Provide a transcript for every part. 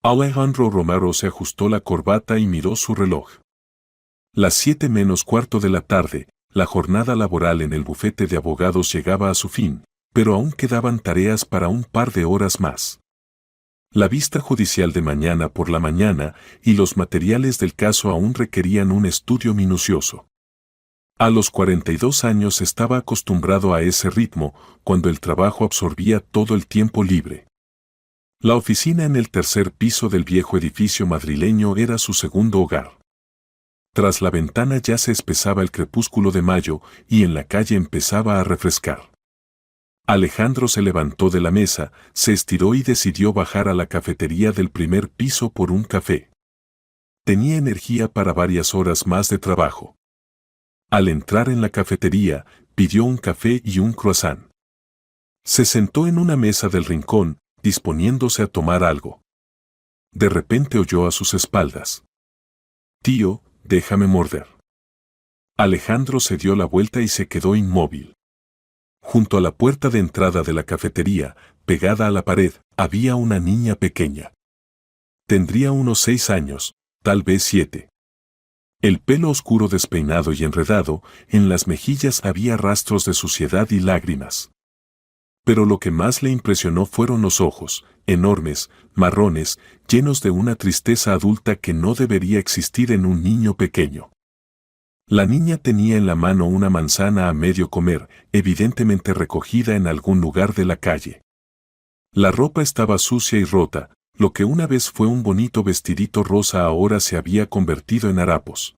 Alejandro Romero se ajustó la corbata y miró su reloj. Las 7 menos cuarto de la tarde, la jornada laboral en el bufete de abogados llegaba a su fin, pero aún quedaban tareas para un par de horas más. La vista judicial de mañana por la mañana y los materiales del caso aún requerían un estudio minucioso. A los 42 años estaba acostumbrado a ese ritmo, cuando el trabajo absorbía todo el tiempo libre. La oficina en el tercer piso del viejo edificio madrileño era su segundo hogar. Tras la ventana ya se espesaba el crepúsculo de mayo y en la calle empezaba a refrescar. Alejandro se levantó de la mesa, se estiró y decidió bajar a la cafetería del primer piso por un café. Tenía energía para varias horas más de trabajo. Al entrar en la cafetería, pidió un café y un croissant. Se sentó en una mesa del rincón, disponiéndose a tomar algo. De repente oyó a sus espaldas: «Tío, déjame morder». Alejandro se dio la vuelta y se quedó inmóvil. Junto a la puerta de entrada de la cafetería, pegada a la pared, había una niña pequeña. Tendría unos 6 años, tal vez 7. El pelo oscuro despeinado y enredado, en las mejillas había rastros de suciedad y lágrimas. Pero lo que más le impresionó fueron los ojos, enormes, marrones, llenos de una tristeza adulta que no debería existir en un niño pequeño. La niña tenía en la mano una manzana a medio comer, evidentemente recogida en algún lugar de la calle. La ropa estaba sucia y rota, lo que una vez fue un bonito vestidito rosa ahora se había convertido en harapos.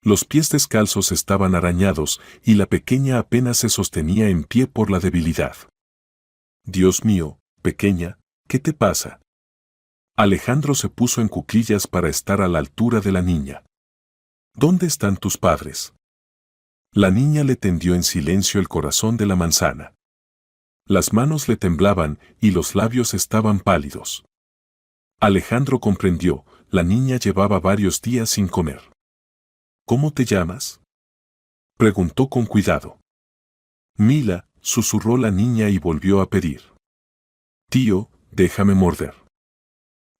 Los pies descalzos estaban arañados y la pequeña apenas se sostenía en pie por la debilidad. «Dios mío, pequeña, ¿qué te pasa?». Alejandro se puso en cuclillas para estar a la altura de la niña. «¿Dónde están tus padres?». La niña le tendió en silencio el corazón de la manzana. Las manos le temblaban y los labios estaban pálidos. Alejandro comprendió, la niña llevaba varios días sin comer. «¿Cómo te llamas?», preguntó con cuidado. «Mila», susurró la niña y volvió a pedir. «Tío, déjame morder».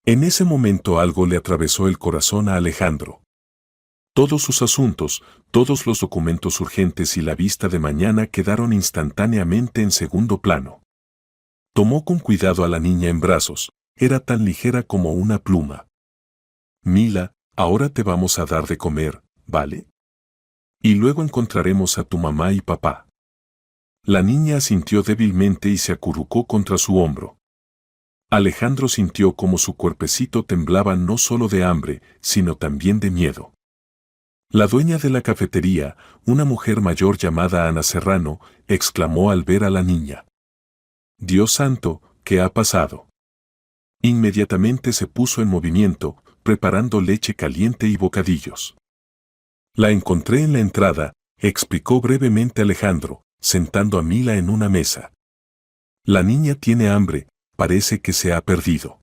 En ese momento algo le atravesó el corazón a Alejandro. Todos sus asuntos, todos los documentos urgentes y la vista de mañana quedaron instantáneamente en segundo plano. Tomó con cuidado a la niña en brazos, era tan ligera como una pluma. «Mila, ahora te vamos a dar de comer, ¿vale? Y luego encontraremos a tu mamá y papá». La niña asintió débilmente y se acurrucó contra su hombro. Alejandro sintió como su cuerpecito temblaba no solo de hambre, sino también de miedo. La dueña de la cafetería, una mujer mayor llamada Ana Serrano, exclamó al ver a la niña: «Dios santo, ¿qué ha pasado?». Inmediatamente se puso en movimiento, preparando leche caliente y bocadillos. «La encontré en la entrada», explicó brevemente Alejandro, sentando a Mila en una mesa. «La niña tiene hambre, parece que se ha perdido».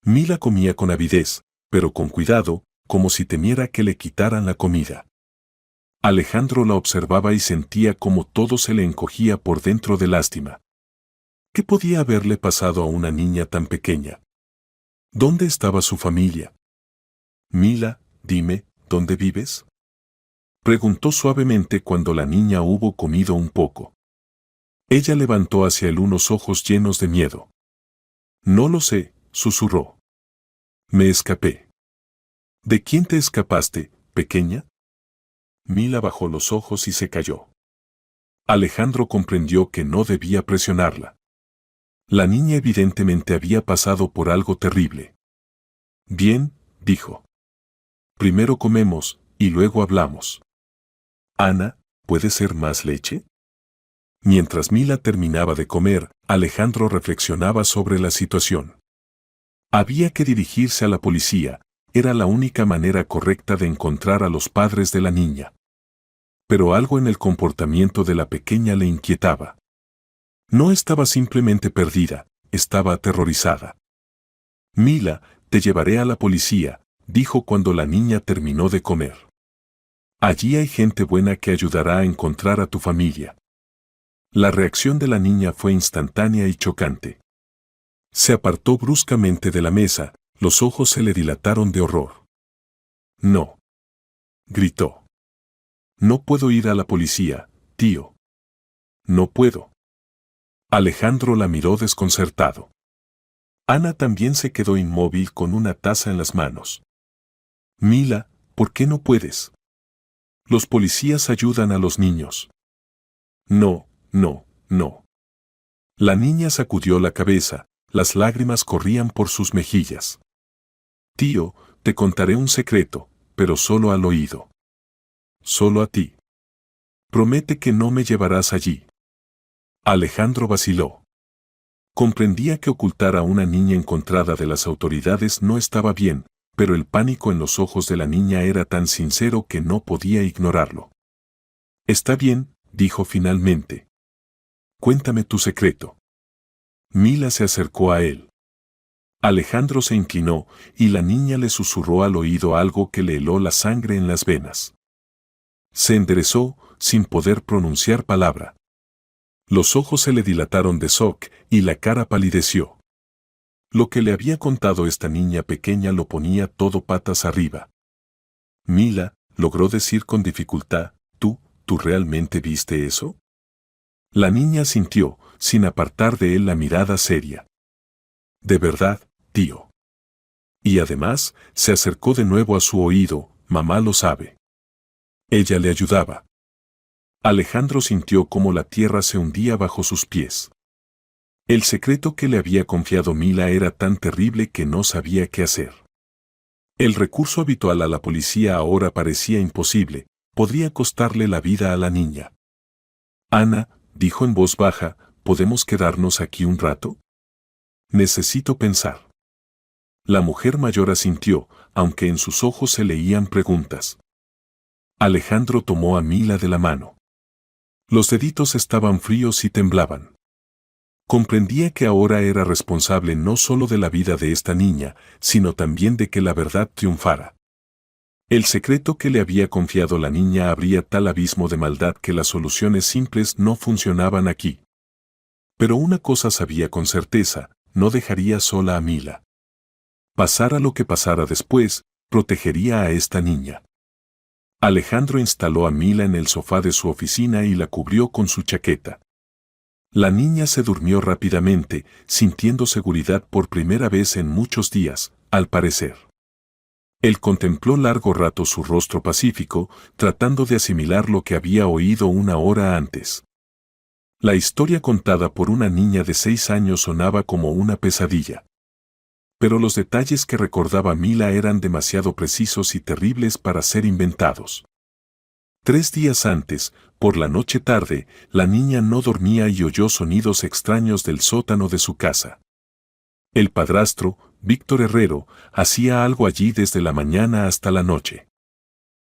Mila comía con avidez, pero con cuidado, como si temiera que le quitaran la comida. Alejandro la observaba y sentía como todo se le encogía por dentro de lástima. ¿Qué podía haberle pasado a una niña tan pequeña? ¿Dónde estaba su familia? «Mila, dime, ¿dónde vives?», preguntó suavemente cuando la niña hubo comido un poco. Ella levantó hacia él unos ojos llenos de miedo. «No lo sé», susurró. «Me escapé». «¿De quién te escapaste, pequeña?». Mila bajó los ojos y se calló. Alejandro comprendió que no debía presionarla. La niña evidentemente había pasado por algo terrible. «Bien», dijo. «Primero comemos, y luego hablamos». «Ana, ¿puede ser más leche?». Mientras Mila terminaba de comer, Alejandro reflexionaba sobre la situación. Había que dirigirse a la policía, era la única manera correcta de encontrar a los padres de la niña. Pero algo en el comportamiento de la pequeña le inquietaba. No estaba simplemente perdida, estaba aterrorizada. «Mila, te llevaré a la policía», dijo cuando la niña terminó de comer. «Allí hay gente buena que ayudará a encontrar a tu familia». La reacción de la niña fue instantánea y chocante. Se apartó bruscamente de la mesa, Los ojos se le dilataron de horror. No. Gritó. No puedo ir a la policía, tío. No puedo. Alejandro la miró desconcertado. Ana también se quedó inmóvil con una taza en las manos. Mila, ¿por qué no puedes? Los policías ayudan a los niños. No, no, no. La niña sacudió la cabeza, las lágrimas corrían por sus mejillas. Tío, te contaré un secreto, pero solo al oído. Solo a ti. Promete que no me llevarás allí. Alejandro vaciló. Comprendía que ocultar a una niña encontrada de las autoridades no estaba bien, pero el pánico en los ojos de la niña era tan sincero que no podía ignorarlo. Está bien, dijo finalmente. Cuéntame tu secreto. Mila se acercó a él. Alejandro se inclinó y la niña le susurró al oído algo que le heló la sangre en las venas. Se enderezó, sin poder pronunciar palabra. Los ojos se le dilataron de shock y la cara palideció. Lo que le había contado esta niña pequeña lo ponía todo patas arriba. Mila, logró decir con dificultad, ¿tú realmente viste eso? La niña asintió, sin apartar de él la mirada seria. De verdad, tío. Y además, se acercó de nuevo a su oído, mamá lo sabe. Ella le ayudaba. Alejandro sintió cómo la tierra se hundía bajo sus pies. El secreto que le había confiado Mila era tan terrible que no sabía qué hacer. El recurso habitual a la policía ahora parecía imposible, podría costarle la vida a la niña. Ana, dijo en voz baja, ¿podemos quedarnos aquí un rato? Necesito pensar. La mujer mayor asintió, aunque en sus ojos se leían preguntas. Alejandro tomó a Mila de la mano. Los deditos estaban fríos y temblaban. Comprendía que ahora era responsable no solo de la vida de esta niña, sino también de que la verdad triunfara. El secreto que le había confiado la niña abría tal abismo de maldad que las soluciones simples no funcionaban aquí. Pero una cosa sabía con certeza, no dejaría sola a Mila. Pasara lo que pasara después, protegería a esta niña. Alejandro instaló a Mila en el sofá de su oficina y la cubrió con su chaqueta. La niña se durmió rápidamente, sintiendo seguridad por primera vez en muchos días, al parecer. Él contempló largo rato su rostro pacífico, tratando de asimilar lo que había oído una hora antes. La historia contada por una niña de 6 años sonaba como una pesadilla. Pero los detalles que recordaba Mila eran demasiado precisos y terribles para ser inventados. 3 días antes, por la noche tarde, la niña no dormía y oyó sonidos extraños del sótano de su casa. El padrastro, Víctor Herrero, hacía algo allí desde la mañana hasta la noche.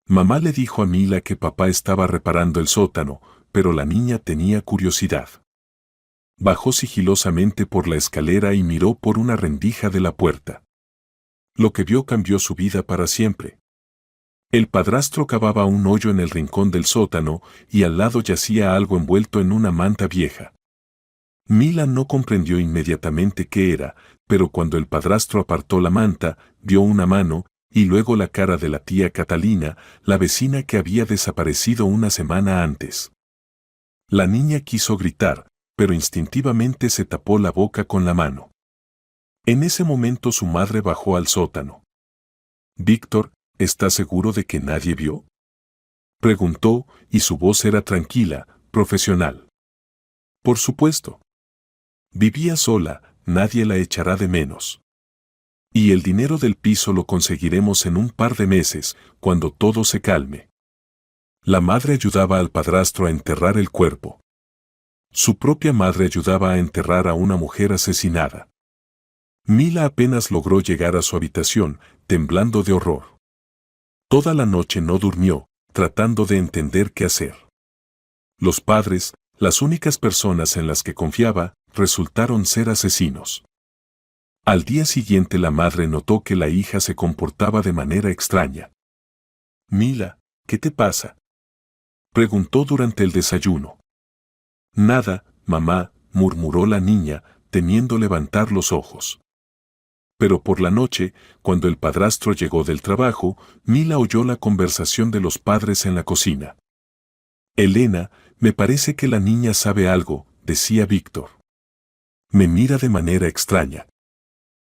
Mamá le dijo a Mila que papá estaba reparando el sótano, pero la niña tenía curiosidad. Bajó sigilosamente por la escalera y miró por una rendija de la puerta. Lo que vio cambió su vida para siempre. El padrastro cavaba un hoyo en el rincón del sótano y al lado yacía algo envuelto en una manta vieja. Mila no comprendió inmediatamente qué era, pero cuando el padrastro apartó la manta, vio una mano, y luego la cara de la tía Catalina, la vecina que había desaparecido una semana antes. La niña quiso gritar, pero instintivamente se tapó la boca con la mano. En ese momento su madre bajó al sótano. «Víctor, ¿estás seguro de que nadie vio?», preguntó, y su voz era tranquila, profesional. «Por supuesto. Vivía sola, nadie la echará de menos. Y el dinero del piso lo conseguiremos en un par de meses, cuando todo se calme». La madre ayudaba al padrastro a enterrar el cuerpo. Su propia madre ayudaba a enterrar a una mujer asesinada. Mila apenas logró llegar a su habitación, temblando de horror. Toda la noche no durmió, tratando de entender qué hacer. Los padres, las únicas personas en las que confiaba, resultaron ser asesinos. Al día siguiente la madre notó que la hija se comportaba de manera extraña. «Mila, ¿qué te pasa?», preguntó durante el desayuno. «Nada, mamá», murmuró la niña, temiendo levantar los ojos. Pero por la noche, cuando el padrastro llegó del trabajo, Mila oyó la conversación de los padres en la cocina. Elena, me parece que la niña sabe algo, decía Víctor. Me mira de manera extraña.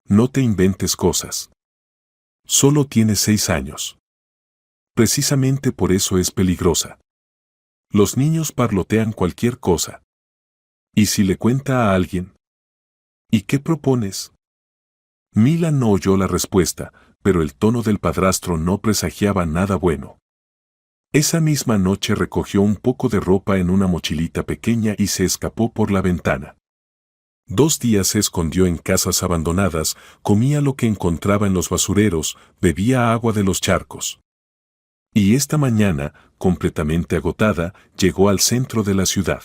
No te inventes cosas. Solo tiene 6 años. Precisamente por eso es peligrosa. Los niños parlotean cualquier cosa. ¿Y si le cuenta a alguien? ¿Y qué propones? Mila no oyó la respuesta, pero el tono del padrastro no presagiaba nada bueno. Esa misma noche recogió un poco de ropa en una mochilita pequeña y se escapó por la ventana. 2 días se escondió en casas abandonadas, comía lo que encontraba en los basureros, bebía agua de los charcos. Y esta mañana, completamente agotada, llegó al centro de la ciudad.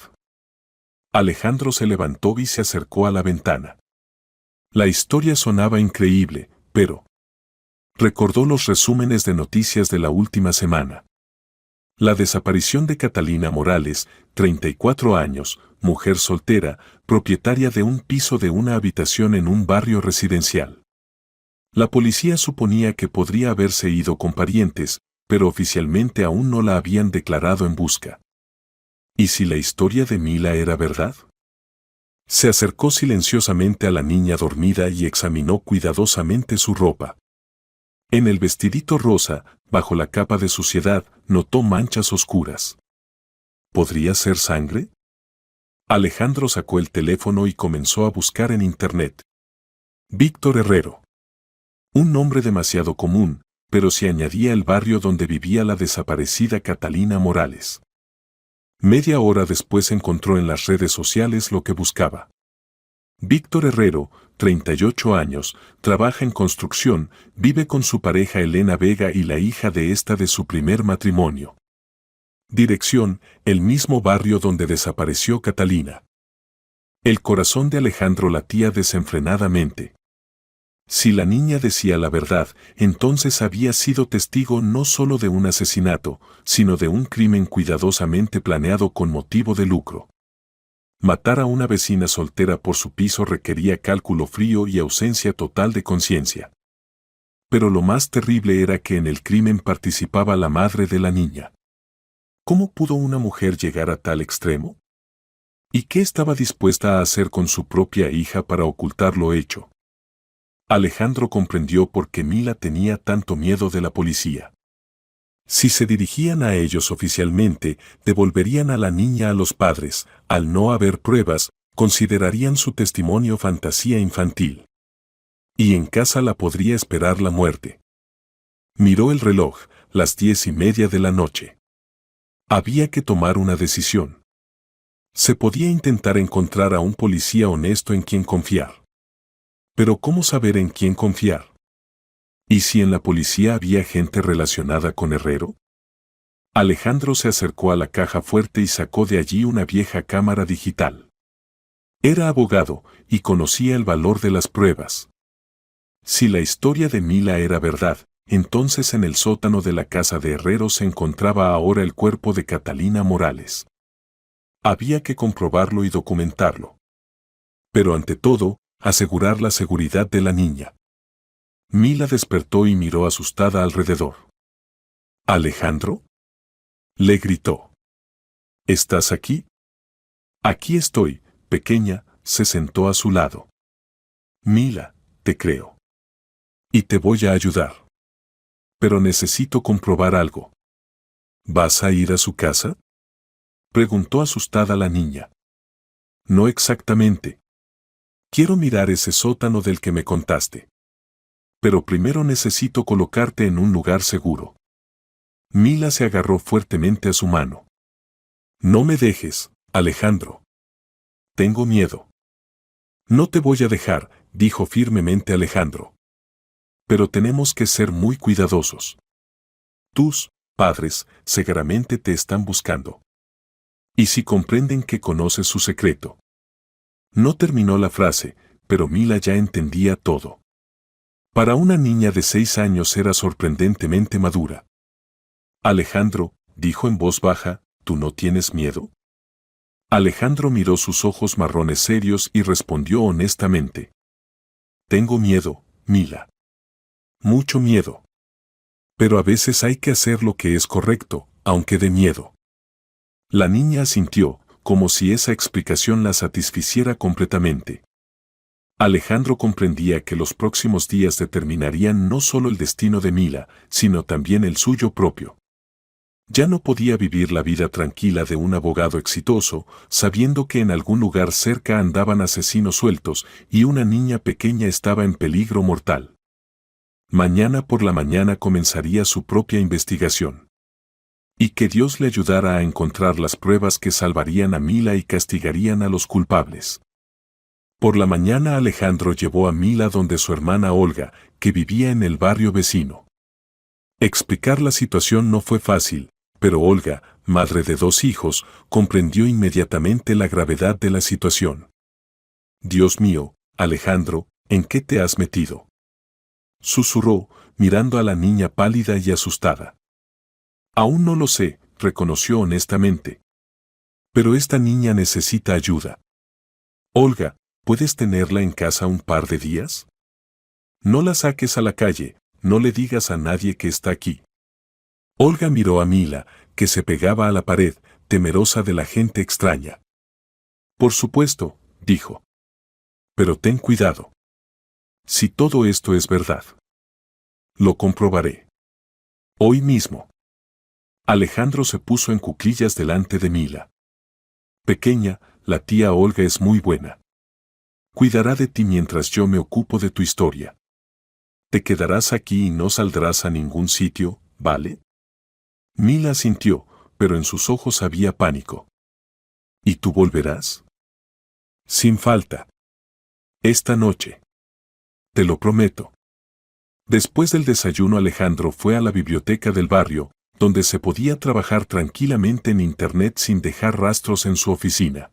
Alejandro se levantó y se acercó a la ventana. La historia sonaba increíble, pero recordó los resúmenes de noticias de la última semana. La desaparición de Catalina Morales, 34 años, mujer soltera, propietaria de un piso de una habitación en un barrio residencial. La policía suponía que podría haberse ido con parientes, pero oficialmente aún no la habían declarado en busca. ¿Y si la historia de Mila era verdad? Se acercó silenciosamente a la niña dormida y examinó cuidadosamente su ropa. En el vestidito rosa, bajo la capa de suciedad, notó manchas oscuras. ¿Podría ser sangre? Alejandro sacó el teléfono y comenzó a buscar en internet. Víctor Herrero. Un nombre demasiado común, pero se añadía el barrio donde vivía la desaparecida Catalina Morales. Media hora después encontró en las redes sociales lo que buscaba. Víctor Herrero, 38 años, trabaja en construcción, vive con su pareja Elena Vega y la hija de esta de su primer matrimonio. Dirección, el mismo barrio donde desapareció Catalina. El corazón de Alejandro latía desenfrenadamente. Si la niña decía la verdad, entonces había sido testigo no solo de un asesinato, sino de un crimen cuidadosamente planeado con motivo de lucro. Matar a una vecina soltera por su piso requería cálculo frío y ausencia total de conciencia. Pero lo más terrible era que en el crimen participaba la madre de la niña. ¿Cómo pudo una mujer llegar a tal extremo? ¿Y qué estaba dispuesta a hacer con su propia hija para ocultar lo hecho? Alejandro comprendió por qué Mila tenía tanto miedo de la policía. Si se dirigían a ellos oficialmente, devolverían a la niña a los padres. Al no haber pruebas, considerarían su testimonio fantasía infantil. Y en casa la podría esperar la muerte. Miró el reloj, las 10:30 de la noche. Había que tomar una decisión. Se podía intentar encontrar a un policía honesto en quien confiar. Pero ¿cómo saber en quién confiar? ¿Y si en la policía había gente relacionada con Herrero? Alejandro se acercó a la caja fuerte y sacó de allí una vieja cámara digital. Era abogado y conocía el valor de las pruebas. Si la historia de Mila era verdad, entonces en el sótano de la casa de Herrero se encontraba ahora el cuerpo de Catalina Morales. Había que comprobarlo y documentarlo. Pero ante todo, asegurar la seguridad de la niña. Mila despertó y miró asustada alrededor. ¿Alejandro? Le gritó. ¿Estás aquí? Aquí estoy, pequeña, se sentó a su lado. Mila, te creo. Y te voy a ayudar. Pero necesito comprobar algo. ¿Vas a ir a su casa? Preguntó asustada la niña. No exactamente. Quiero mirar ese sótano del que me contaste. Pero primero necesito colocarte en un lugar seguro. Mila se agarró fuertemente a su mano. No me dejes, Alejandro. Tengo miedo. No te voy a dejar, dijo firmemente Alejandro. Pero tenemos que ser muy cuidadosos. Tus padres seguramente te están buscando. ¿Y si comprenden que conoces su secreto? No terminó la frase, pero Mila ya entendía todo. Para una niña de 6 años era sorprendentemente madura. Alejandro, dijo en voz baja, ¿tú no tienes miedo? Alejandro miró sus ojos marrones serios y respondió honestamente. Tengo miedo, Mila. Mucho miedo. Pero a veces hay que hacer lo que es correcto, aunque dé miedo. La niña asintió, como si esa explicación la satisficiera completamente. Alejandro comprendía que los próximos días determinarían no solo el destino de Mila, sino también el suyo propio. Ya no podía vivir la vida tranquila de un abogado exitoso, sabiendo que en algún lugar cerca andaban asesinos sueltos y una niña pequeña estaba en peligro mortal. Mañana por la mañana comenzaría su propia investigación. Y que Dios le ayudara a encontrar las pruebas que salvarían a Mila y castigarían a los culpables. Por la mañana Alejandro llevó a Mila donde su hermana Olga, que vivía en el barrio vecino. Explicar la situación no fue fácil, pero Olga, madre de 2 hijos, comprendió inmediatamente la gravedad de la situación. «Dios mío, Alejandro, ¿en qué te has metido?», susurró, mirando a la niña pálida y asustada. «Aún no lo sé», reconoció honestamente. «Pero esta niña necesita ayuda. Olga, ¿puedes tenerla en casa un par de días? No la saques a la calle, no le digas a nadie que está aquí». Olga miró a Mila, que se pegaba a la pared, temerosa de la gente extraña. «Por supuesto», dijo. «Pero ten cuidado. Si todo esto es verdad, lo comprobaré. Hoy mismo». Alejandro se puso en cuclillas delante de Mila. «Pequeña, la tía Olga es muy buena. Cuidará de ti mientras yo me ocupo de tu historia. Te quedarás aquí y no saldrás a ningún sitio, ¿vale?». Mila asintió, pero en sus ojos había pánico. «¿Y tú volverás?». «Sin falta. Esta noche. Te lo prometo». Después del desayuno Alejandro fue a la biblioteca del barrio, donde se podía trabajar tranquilamente en Internet sin dejar rastros en su oficina.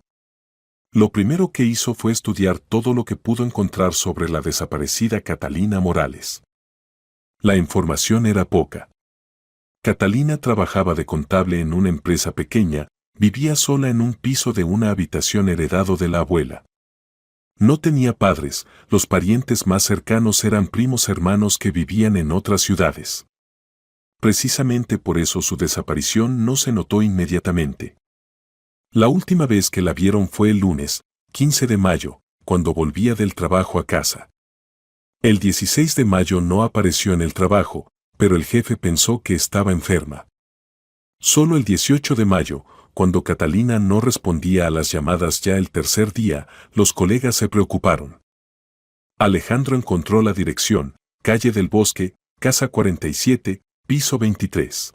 Lo primero que hizo fue estudiar todo lo que pudo encontrar sobre la desaparecida Catalina Morales. La información era poca. Catalina trabajaba de contable en una empresa pequeña, vivía sola en un piso de una habitación heredado de la abuela. No tenía padres, los parientes más cercanos eran primos hermanos que vivían en otras ciudades. Precisamente por eso su desaparición no se notó inmediatamente. La última vez que la vieron fue el lunes, 15 de mayo, cuando volvía del trabajo a casa. El 16 de mayo no apareció en el trabajo, pero el jefe pensó que estaba enferma. Solo el 18 de mayo, cuando Catalina no respondía a las llamadas ya el tercer día, los colegas se preocuparon. Alejandro encontró la dirección, calle del Bosque, casa 47, piso 23.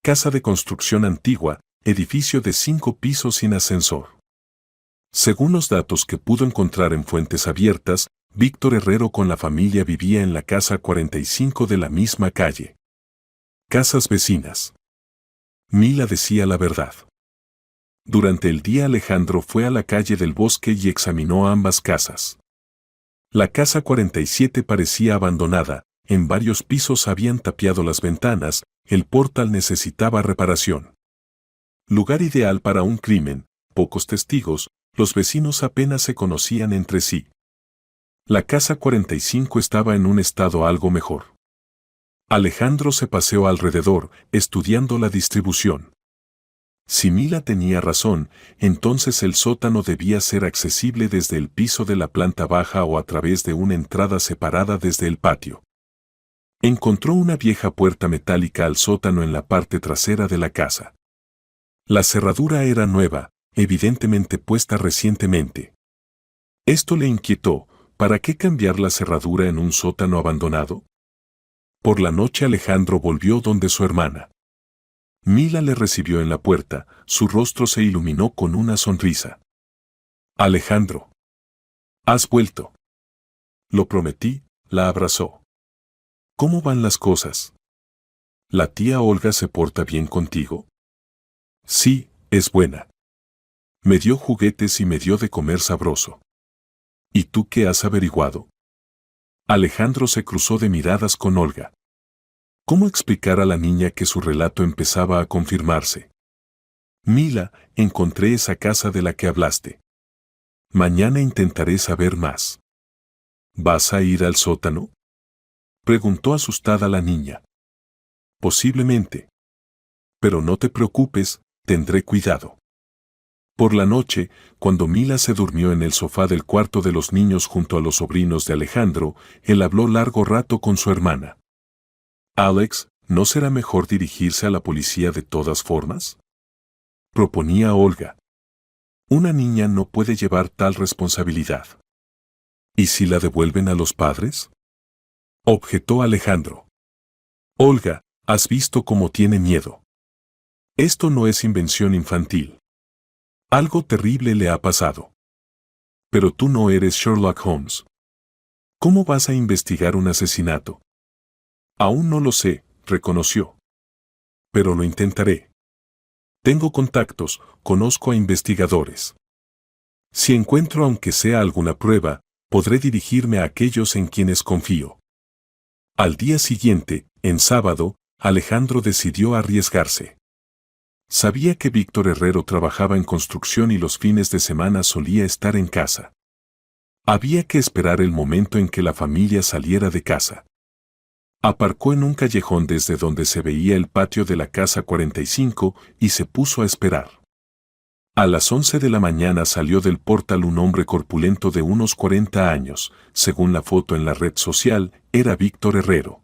Casa de construcción antigua, edificio de 5 pisos sin ascensor. Según los datos que pudo encontrar en fuentes abiertas, Víctor Herrero con la familia vivía en la casa 45 de la misma calle. Casas vecinas. Mila decía la verdad. Durante el día Alejandro fue a la calle del Bosque y examinó ambas casas. La casa 47 parecía abandonada, en varios pisos habían tapiado las ventanas, el portal necesitaba reparación. Lugar ideal para un crimen, pocos testigos, los vecinos apenas se conocían entre sí. La casa 45 estaba en un estado algo mejor. Alejandro se paseó alrededor, estudiando la distribución. Si Mila tenía razón, entonces el sótano debía ser accesible desde el piso de la planta baja o a través de una entrada separada desde el patio. Encontró una vieja puerta metálica al sótano en la parte trasera de la casa. La cerradura era nueva, evidentemente puesta recientemente. Esto le inquietó. ¿Para qué cambiar la cerradura en un sótano abandonado? Por la noche Alejandro volvió donde su hermana. Mila le recibió en la puerta, su rostro se iluminó con una sonrisa. «Alejandro. ¿Has vuelto?». «Lo prometí», la abrazó. «¿Cómo van las cosas? ¿La tía Olga se porta bien contigo?». «Sí, es buena. Me dio juguetes y me dio de comer sabroso». «¿Y tú qué has averiguado?». Alejandro se cruzó de miradas con Olga. ¿Cómo explicar a la niña que su relato empezaba a confirmarse? «Mila, encontré esa casa de la que hablaste. Mañana intentaré saber más». ¿Vas a ir al sótano?, preguntó asustada la niña. Posiblemente. Pero no te preocupes, tendré cuidado. Por la noche, cuando Mila se durmió en el sofá del cuarto de los niños junto a los sobrinos de Alejandro, él habló largo rato con su hermana. Alex, ¿no será mejor dirigirse a la policía de todas formas?, proponía Olga. Una niña no puede llevar tal responsabilidad. ¿Y si la devuelven a los padres?, objetó Alejandro. Olga, ¿has visto cómo tiene miedo? Esto no es invención infantil. Algo terrible le ha pasado. Pero tú no eres Sherlock Holmes. ¿Cómo vas a investigar un asesinato? Aún no lo sé, reconoció. Pero lo intentaré. Tengo contactos, conozco a investigadores. Si encuentro aunque sea alguna prueba, podré dirigirme a aquellos en quienes confío. Al día siguiente, en sábado, Alejandro decidió arriesgarse. Sabía que Víctor Herrero trabajaba en construcción y los fines de semana solía estar en casa. Había que esperar el momento en que la familia saliera de casa. Aparcó en un callejón desde donde se veía el patio de la casa 45 y se puso a esperar. A las 11 de la mañana salió del portal un hombre corpulento de unos 40 años, según la foto en la red social, era Víctor Herrero.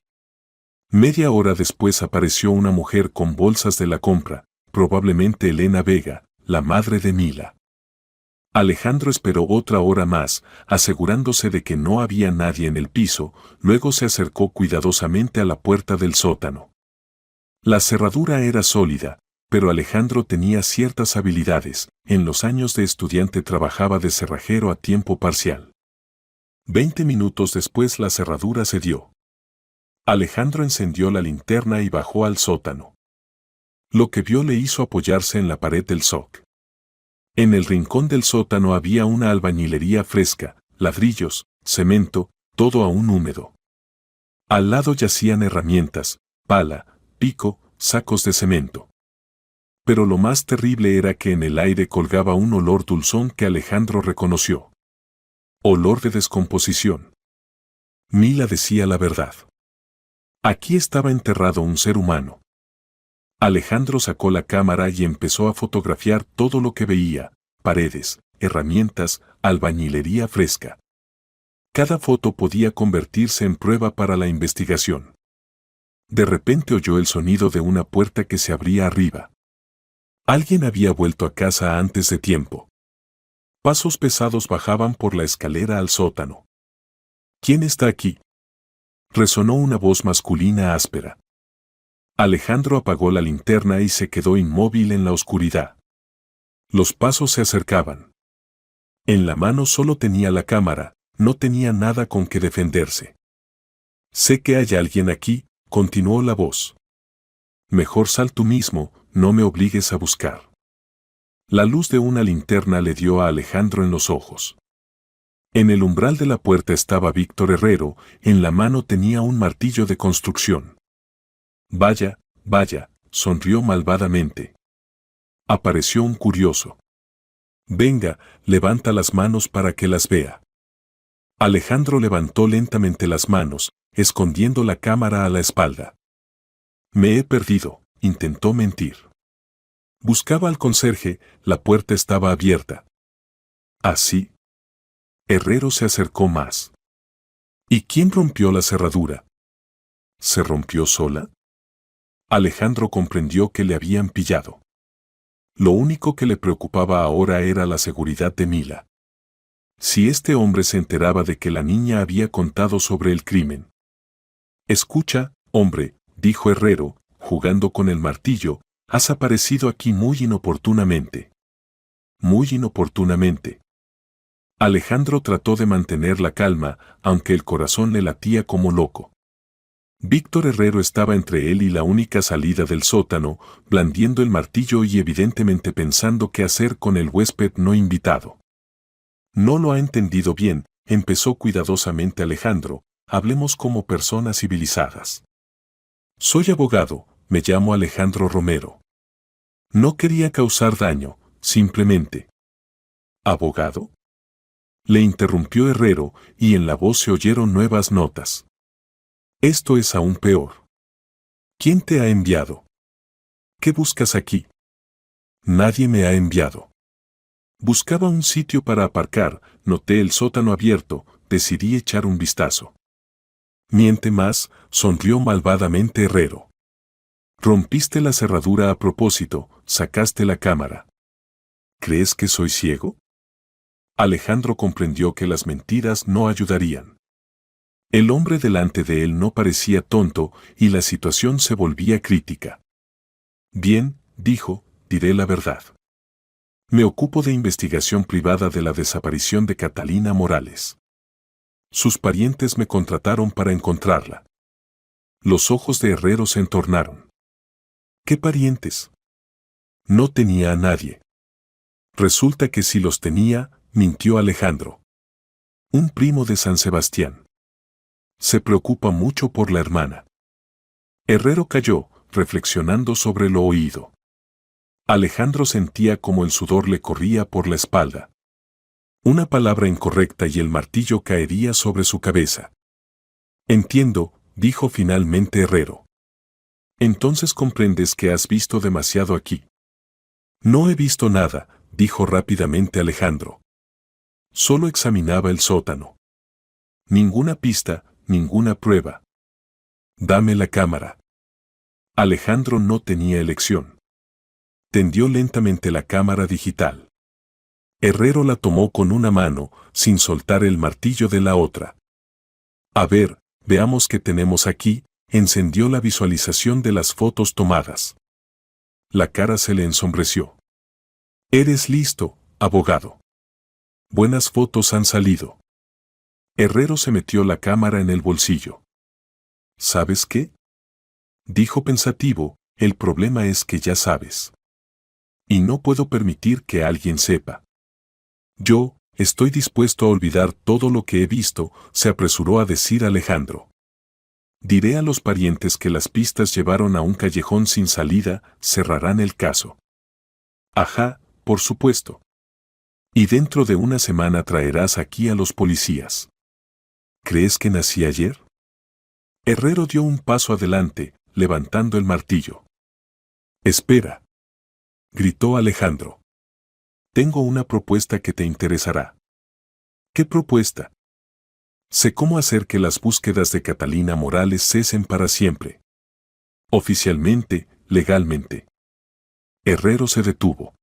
Media hora después apareció una mujer con bolsas de la compra, probablemente Elena Vega, la madre de Mila. Alejandro esperó otra hora más, asegurándose de que no había nadie en el piso, luego se acercó cuidadosamente a la puerta del sótano. La cerradura era sólida, pero Alejandro tenía ciertas habilidades. En los años de estudiante trabajaba de cerrajero a tiempo parcial. 20 minutos después la cerradura cedió. Alejandro encendió la linterna y bajó al sótano. Lo que vio le hizo apoyarse en la pared del SOC. En el rincón del sótano había una albañilería fresca, ladrillos, cemento, todo aún húmedo. Al lado yacían herramientas, pala, pico, sacos de cemento. Pero lo más terrible era que en el aire colgaba un olor dulzón que Alejandro reconoció. Olor de descomposición. Mila decía la verdad. Aquí estaba enterrado un ser humano. Alejandro sacó la cámara y empezó a fotografiar todo lo que veía: paredes, herramientas, albañilería fresca. Cada foto podía convertirse en prueba para la investigación. De repente oyó el sonido de una puerta que se abría arriba. Alguien había vuelto a casa antes de tiempo. Pasos pesados bajaban por la escalera al sótano. ¿Quién está aquí?, resonó una voz masculina áspera. Alejandro apagó la linterna y se quedó inmóvil en la oscuridad. Los pasos se acercaban. En la mano solo tenía la cámara, no tenía nada con que defenderse. Sé que hay alguien aquí, continuó la voz. Mejor sal tú mismo, no me obligues a buscar. La luz de una linterna le dio a Alejandro en los ojos. En el umbral de la puerta estaba Víctor Herrero, en la mano tenía un martillo de construcción. Vaya, vaya, sonrió malvadamente. Apareció un curioso. Venga, levanta las manos para que las vea. Alejandro levantó lentamente las manos, escondiendo la cámara a la espalda. Me he perdido, intentó mentir. Buscaba al conserje, la puerta estaba abierta. ¿Así? Herrero se acercó más. ¿Y quién rompió la cerradura? ¿Se rompió sola? Alejandro comprendió que le habían pillado. Lo único que le preocupaba ahora era la seguridad de Mila. Si este hombre se enteraba de que la niña había contado sobre el crimen. Escucha, hombre, dijo Herrero, jugando con el martillo, has aparecido aquí muy inoportunamente. Muy inoportunamente. Alejandro trató de mantener la calma, aunque el corazón le latía como loco. Víctor Herrero estaba entre él y la única salida del sótano, blandiendo el martillo y evidentemente pensando qué hacer con el huésped no invitado. No lo ha entendido bien, empezó cuidadosamente Alejandro, hablemos como personas civilizadas. Soy abogado, me llamo Alejandro Romero. No quería causar daño, simplemente. ¿Abogado? Le interrumpió Herrero, y en la voz se oyeron nuevas notas. Esto es aún peor. ¿Quién te ha enviado? ¿Qué buscas aquí? Nadie me ha enviado. Buscaba un sitio para aparcar, noté el sótano abierto, decidí echar un vistazo. Miente más, sonrió malvadamente Herrero. Rompiste la cerradura a propósito, sacaste la cámara. ¿Crees que soy ciego? Alejandro comprendió que las mentiras no ayudarían. El hombre delante de él no parecía tonto y la situación se volvía crítica. Bien, dijo, diré la verdad. Me ocupo de investigación privada de la desaparición de Catalina Morales. Sus parientes me contrataron para encontrarla. Los ojos de Herrero se entornaron. ¿Qué parientes? No tenía a nadie. Resulta que si los tenía, mintió Alejandro. Un primo de San Sebastián. Se preocupa mucho por la hermana. Herrero calló, reflexionando sobre lo oído. Alejandro sentía como el sudor le corría por la espalda. Una palabra incorrecta y el martillo caería sobre su cabeza. Entiendo, dijo finalmente Herrero. Entonces comprendes que has visto demasiado aquí. No he visto nada, dijo rápidamente Alejandro. Solo examinaba el sótano. Ninguna pista, ninguna prueba. Dame la cámara. Alejandro no tenía elección. Tendió lentamente la cámara digital. Herrero la tomó con una mano, sin soltar el martillo de la otra. A ver, veamos qué tenemos aquí, encendió la visualización de las fotos tomadas. La cara se le ensombreció. Eres listo, abogado. Buenas fotos han salido. Herrero se metió la cámara en el bolsillo. ¿Sabes qué? Dijo pensativo, el problema es que ya sabes. Y no puedo permitir que alguien sepa. Yo, estoy dispuesto a olvidar todo lo que he visto, se apresuró a decir Alejandro. Diré a los parientes que las pistas llevaron a un callejón sin salida, cerrarán el caso. Ajá, por supuesto. Y dentro de una semana traerás aquí a los policías. ¿Crees que nací ayer? Herrero dio un paso adelante, levantando el martillo. Espera. Gritó Alejandro. Tengo una propuesta que te interesará. ¿Qué propuesta? Sé cómo hacer que las búsquedas de Catalina Morales cesen para siempre. Oficialmente, legalmente. Herrero se detuvo.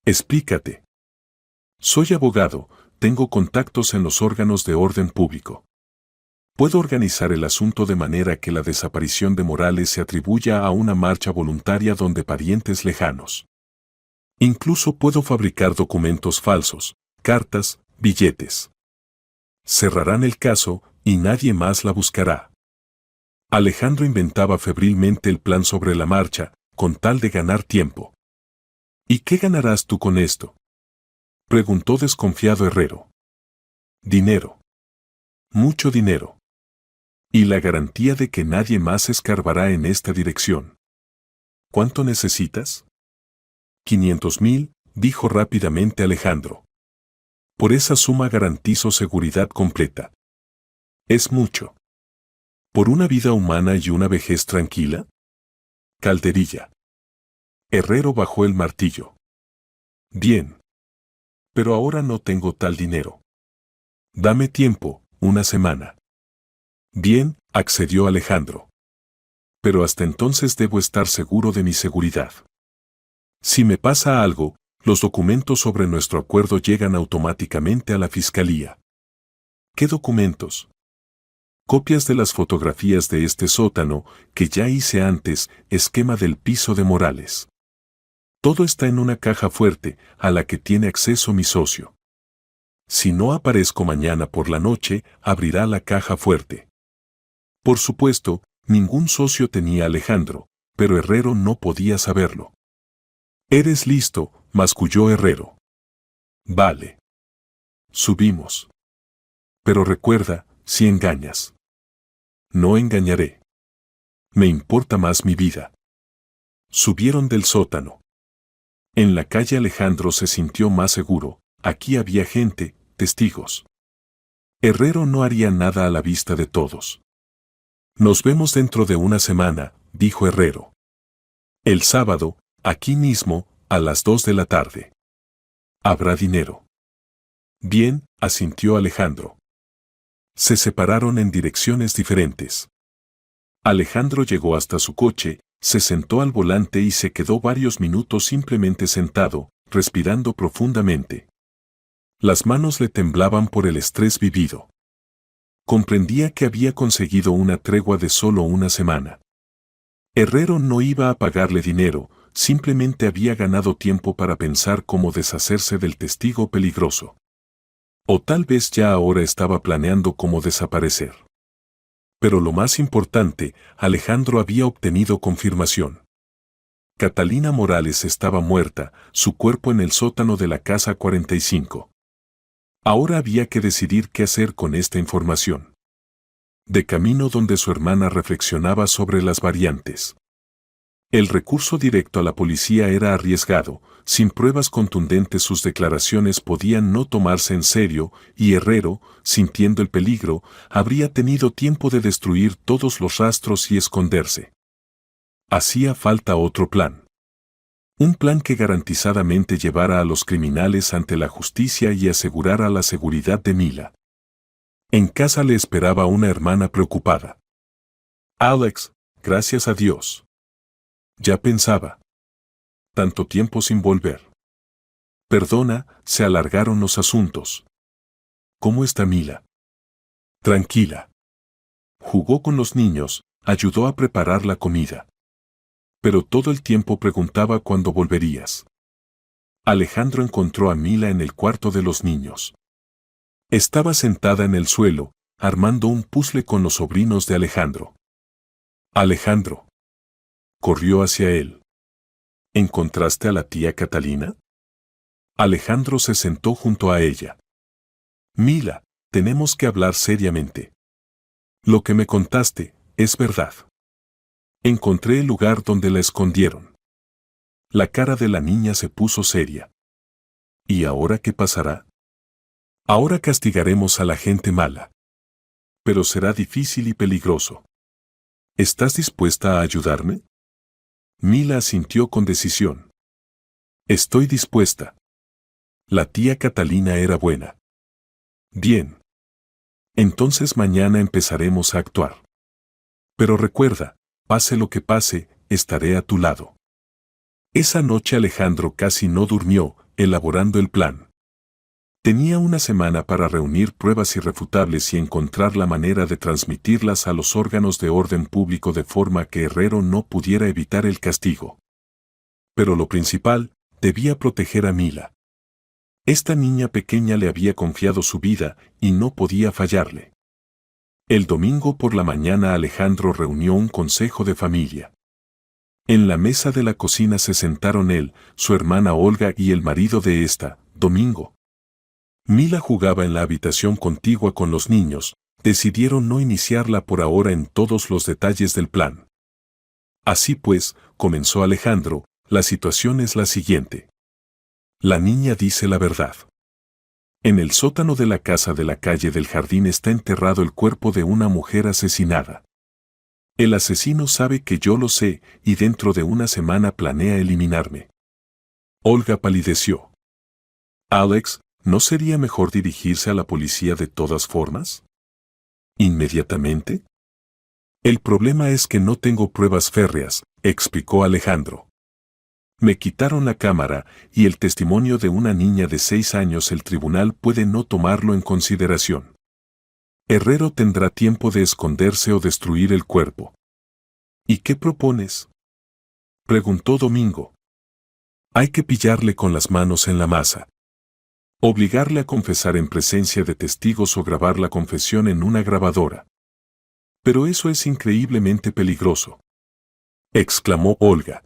Explícate. Soy abogado, tengo contactos en los órganos de orden público. Puedo organizar el asunto de manera que la desaparición de Morales se atribuya a una marcha voluntaria donde parientes lejanos. Incluso puedo fabricar documentos falsos, cartas, billetes. Cerrarán el caso y nadie más la buscará. Alejandro inventaba febrilmente el plan sobre la marcha, con tal de ganar tiempo. ¿Y qué ganarás tú con esto? Preguntó desconfiado Herrero. Dinero. Mucho dinero. Y la garantía de que nadie más escarbará en esta dirección. ¿Cuánto necesitas? 500,000, dijo rápidamente Alejandro. Por esa suma garantizo seguridad completa. Es mucho. ¿Por una vida humana y una vejez tranquila? Calderilla. Herrero bajó el martillo. Bien. Pero ahora no tengo tal dinero. Dame tiempo, una semana. Bien, accedió Alejandro. Pero hasta entonces debo estar seguro de mi seguridad. Si me pasa algo, los documentos sobre nuestro acuerdo llegan automáticamente a la fiscalía. ¿Qué documentos? Copias de las fotografías de este sótano, que ya hice antes, esquema del piso de Morales. Todo está en una caja fuerte, a la que tiene acceso mi socio. Si no aparezco mañana por la noche, abrirá la caja fuerte. Por supuesto, ningún socio tenía Alejandro, pero Herrero no podía saberlo. Eres listo, masculló Herrero. Vale. Subimos. Pero recuerda, si engañas. No engañaré. Me importa más mi vida. Subieron del sótano. En la calle Alejandro se sintió más seguro, aquí había gente, testigos. Herrero no haría nada a la vista de todos. Nos vemos dentro de una semana, dijo Herrero. El sábado, aquí mismo, a las 2 de la tarde. ¿Habrá dinero? Bien, asintió Alejandro. Se separaron en direcciones diferentes. Alejandro llegó hasta su coche, se sentó al volante y se quedó varios minutos simplemente sentado, respirando profundamente. Las manos le temblaban por el estrés vivido. Comprendía que había conseguido una tregua de solo una semana. Herrero no iba a pagarle dinero, simplemente había ganado tiempo para pensar cómo deshacerse del testigo peligroso. O tal vez ya ahora estaba planeando cómo desaparecer. Pero lo más importante, Alejandro había obtenido confirmación. Catalina Morales estaba muerta, su cuerpo en el sótano de la casa 45. Ahora había que decidir qué hacer con esta información. De camino donde su hermana reflexionaba sobre las variantes. El recurso directo a la policía era arriesgado, sin pruebas contundentes sus declaraciones podían no tomarse en serio, y Herrero, sintiendo el peligro, habría tenido tiempo de destruir todos los rastros y esconderse. Hacía falta otro plan. Un plan que garantizadamente llevara a los criminales ante la justicia y asegurara la seguridad de Mila. En casa le esperaba una hermana preocupada. Alex, gracias a Dios. Ya pensaba. Tanto tiempo sin volver. Perdona, se alargaron los asuntos. ¿Cómo está Mila? Tranquila. Jugó con los niños, ayudó a preparar la comida. Pero todo el tiempo preguntaba cuándo volverías. Alejandro encontró a Mila en el cuarto de los niños. Estaba sentada en el suelo, armando un puzzle con los sobrinos de Alejandro. Alejandro. Corrió hacia él. ¿Encontraste a la tía Catalina? Alejandro se sentó junto a ella. Mila, tenemos que hablar seriamente. Lo que me contaste, es verdad. Encontré el lugar donde la escondieron. La cara de la niña se puso seria. ¿Y ahora qué pasará? Ahora castigaremos a la gente mala. Pero será difícil y peligroso. ¿Estás dispuesta a ayudarme? Mila asintió con decisión. Estoy dispuesta. La tía Catalina era buena. Bien. Entonces mañana empezaremos a actuar. Pero recuerda, pase lo que pase, estaré a tu lado. Esa noche Alejandro casi no durmió, elaborando el plan. Tenía una semana para reunir pruebas irrefutables y encontrar la manera de transmitirlas a los órganos de orden público de forma que Herrero no pudiera evitar el castigo. Pero lo principal, debía proteger a Mila. Esta niña pequeña le había confiado su vida y no podía fallarle. El domingo por la mañana Alejandro reunió un consejo de familia. En la mesa de la cocina se sentaron él, su hermana Olga y el marido de esta, Domingo. Mila jugaba en la habitación contigua con los niños, decidieron no iniciarla por ahora en todos los detalles del plan. Así pues, comenzó Alejandro, la situación es la siguiente. La niña dice la verdad. En el sótano de la casa de la calle del Jardín está enterrado el cuerpo de una mujer asesinada. El asesino sabe que yo lo sé y dentro de una semana planea eliminarme. Olga palideció. Alex, ¿no sería mejor dirigirse a la policía de todas formas? ¿Inmediatamente? El problema es que no tengo pruebas férreas, explicó Alejandro. Me quitaron la cámara y el testimonio de una niña de 6 años el tribunal puede no tomarlo en consideración. Herrero tendrá tiempo de esconderse o destruir el cuerpo. ¿Y qué propones? Preguntó Domingo. Hay que pillarle con las manos en la masa. Obligarle a confesar en presencia de testigos o grabar la confesión en una grabadora. Pero eso es increíblemente peligroso. Exclamó Olga.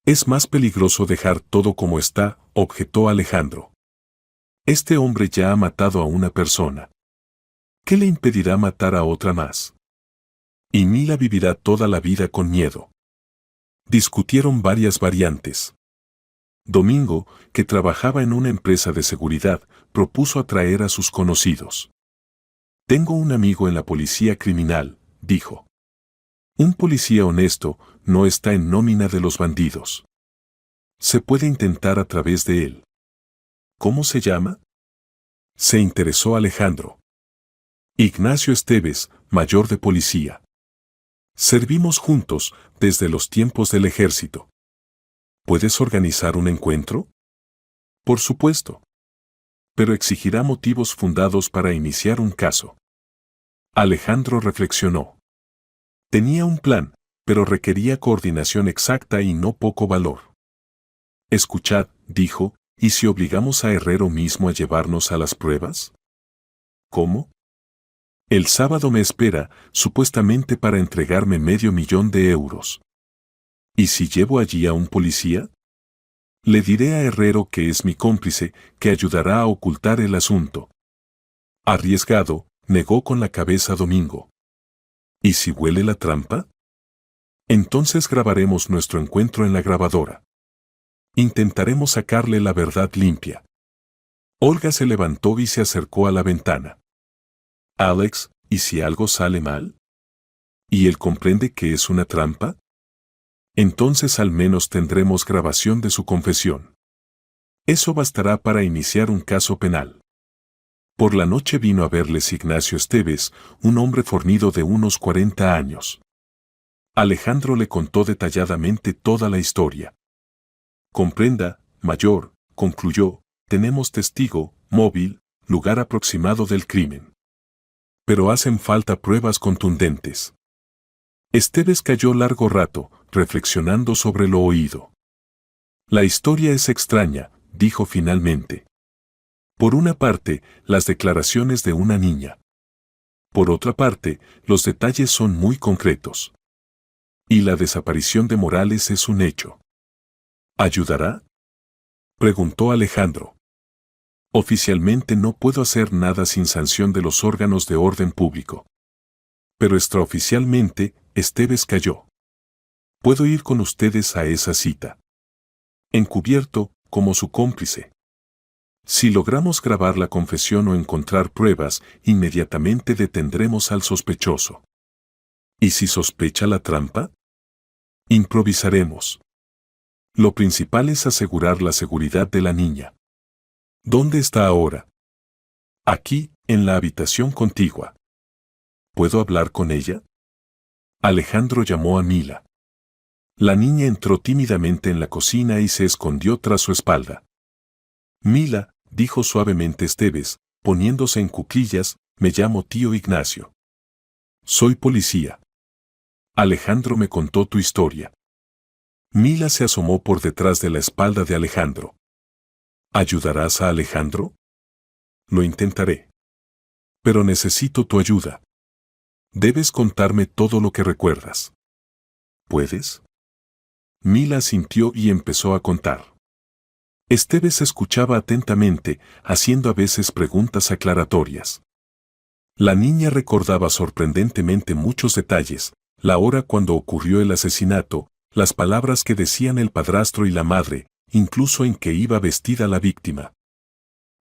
Es más peligroso dejar todo como está, objetó Alejandro. Este hombre ya ha matado a una persona. ¿Qué le impedirá matar a otra más? Y Mila vivirá toda la vida con miedo. Discutieron varias variantes. Domingo, que trabajaba en una empresa de seguridad, propuso atraer a sus conocidos. Tengo un amigo en la policía criminal, dijo. Un policía honesto no está en nómina de los bandidos. Se puede intentar a través de él. ¿Cómo se llama? Se interesó Alejandro. Ignacio Esteves, mayor de policía. Servimos juntos desde los tiempos del ejército. ¿Puedes organizar un encuentro? Por supuesto. Pero exigirá motivos fundados para iniciar un caso. Alejandro reflexionó. Tenía un plan, pero requería coordinación exacta y no poco valor. Escuchad, dijo, ¿y si obligamos a Herrero mismo a llevarnos a las pruebas? ¿Cómo? El sábado me espera, supuestamente para entregarme €500,000. ¿Y si llevo allí a un policía? Le diré a Herrero que es mi cómplice, que ayudará a ocultar el asunto. Arriesgado, negó con la cabeza Domingo. ¿Y si huele la trampa? Entonces grabaremos nuestro encuentro en la grabadora. Intentaremos sacarle la verdad limpia. Olga se levantó y se acercó a la ventana. Alex, ¿y si algo sale mal? ¿Y él comprende que es una trampa? Entonces al menos tendremos grabación de su confesión. Eso bastará para iniciar un caso penal. Por la noche vino a verles Ignacio Esteves, un hombre fornido de unos 40 años. Alejandro le contó detalladamente toda la historia. Comprenda, mayor, concluyó, tenemos testigo, móvil, lugar aproximado del crimen. Pero hacen falta pruebas contundentes. Esteves calló largo rato, reflexionando sobre lo oído. La historia es extraña, dijo finalmente. Por una parte, las declaraciones de una niña. Por otra parte, los detalles son muy concretos. Y la desaparición de Morales es un hecho. ¿Ayudará? Preguntó Alejandro. Oficialmente no puedo hacer nada sin sanción de los órganos de orden público. Pero extraoficialmente, Esteves cayó. Puedo ir con ustedes a esa cita. Encubierto, como su cómplice. Si logramos grabar la confesión o encontrar pruebas, inmediatamente detendremos al sospechoso. ¿Y si sospecha la trampa? Improvisaremos. Lo principal es asegurar la seguridad de la niña. ¿Dónde está ahora? Aquí, en la habitación contigua. ¿Puedo hablar con ella? Alejandro llamó a Mila. La niña entró tímidamente en la cocina y se escondió tras su espalda. Mila, dijo suavemente Esteves, poniéndose en cuclillas, me llamo tío Ignacio. Soy policía. Alejandro me contó tu historia. Mila se asomó por detrás de la espalda de Alejandro. ¿Ayudarás a Alejandro? Lo intentaré. Pero necesito tu ayuda. Debes contarme todo lo que recuerdas. ¿Puedes? Mila asintió y empezó a contar. Esteves escuchaba atentamente, haciendo a veces preguntas aclaratorias. La niña recordaba sorprendentemente muchos detalles, la hora cuando ocurrió el asesinato, las palabras que decían el padrastro y la madre, incluso en que iba vestida la víctima.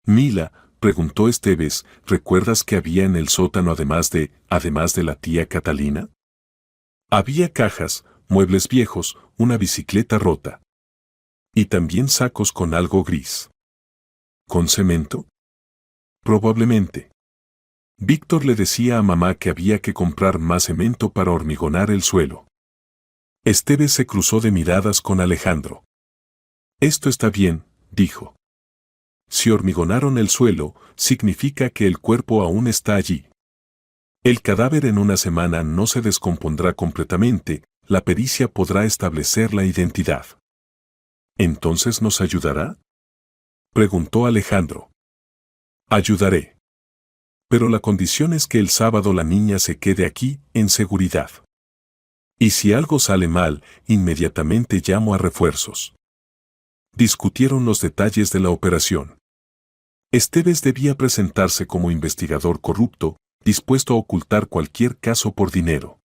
Mila, preguntó Esteves, ¿recuerdas que había en el sótano además de la tía Catalina? Había cajas, muebles viejos, una bicicleta rota. Y también sacos con algo gris. ¿Con cemento? Probablemente. Víctor le decía a mamá que había que comprar más cemento para hormigonar el suelo. Esteves se cruzó de miradas con Alejandro. Esto está bien, dijo. Si hormigonaron el suelo, significa que el cuerpo aún está allí. El cadáver en una semana no se descompondrá completamente, la pericia podrá establecer la identidad. ¿Entonces nos ayudará? Preguntó Alejandro. Ayudaré. Pero la condición es que el sábado la niña se quede aquí, en seguridad. Y si algo sale mal, inmediatamente llamo a refuerzos. Discutieron los detalles de la operación. Esteves debía presentarse como investigador corrupto, dispuesto a ocultar cualquier caso por dinero.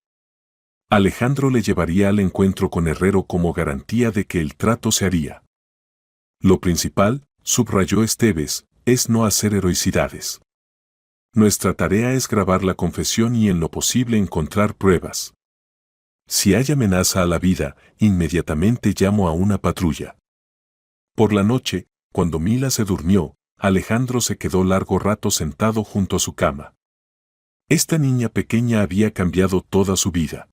Alejandro le llevaría al encuentro con Herrero como garantía de que el trato se haría. Lo principal, subrayó Esteves, es no hacer heroicidades. Nuestra tarea es grabar la confesión y en lo posible encontrar pruebas. Si hay amenaza a la vida, inmediatamente llamo a una patrulla. Por la noche, cuando Mila se durmió, Alejandro se quedó largo rato sentado junto a su cama. Esta niña pequeña había cambiado toda su vida.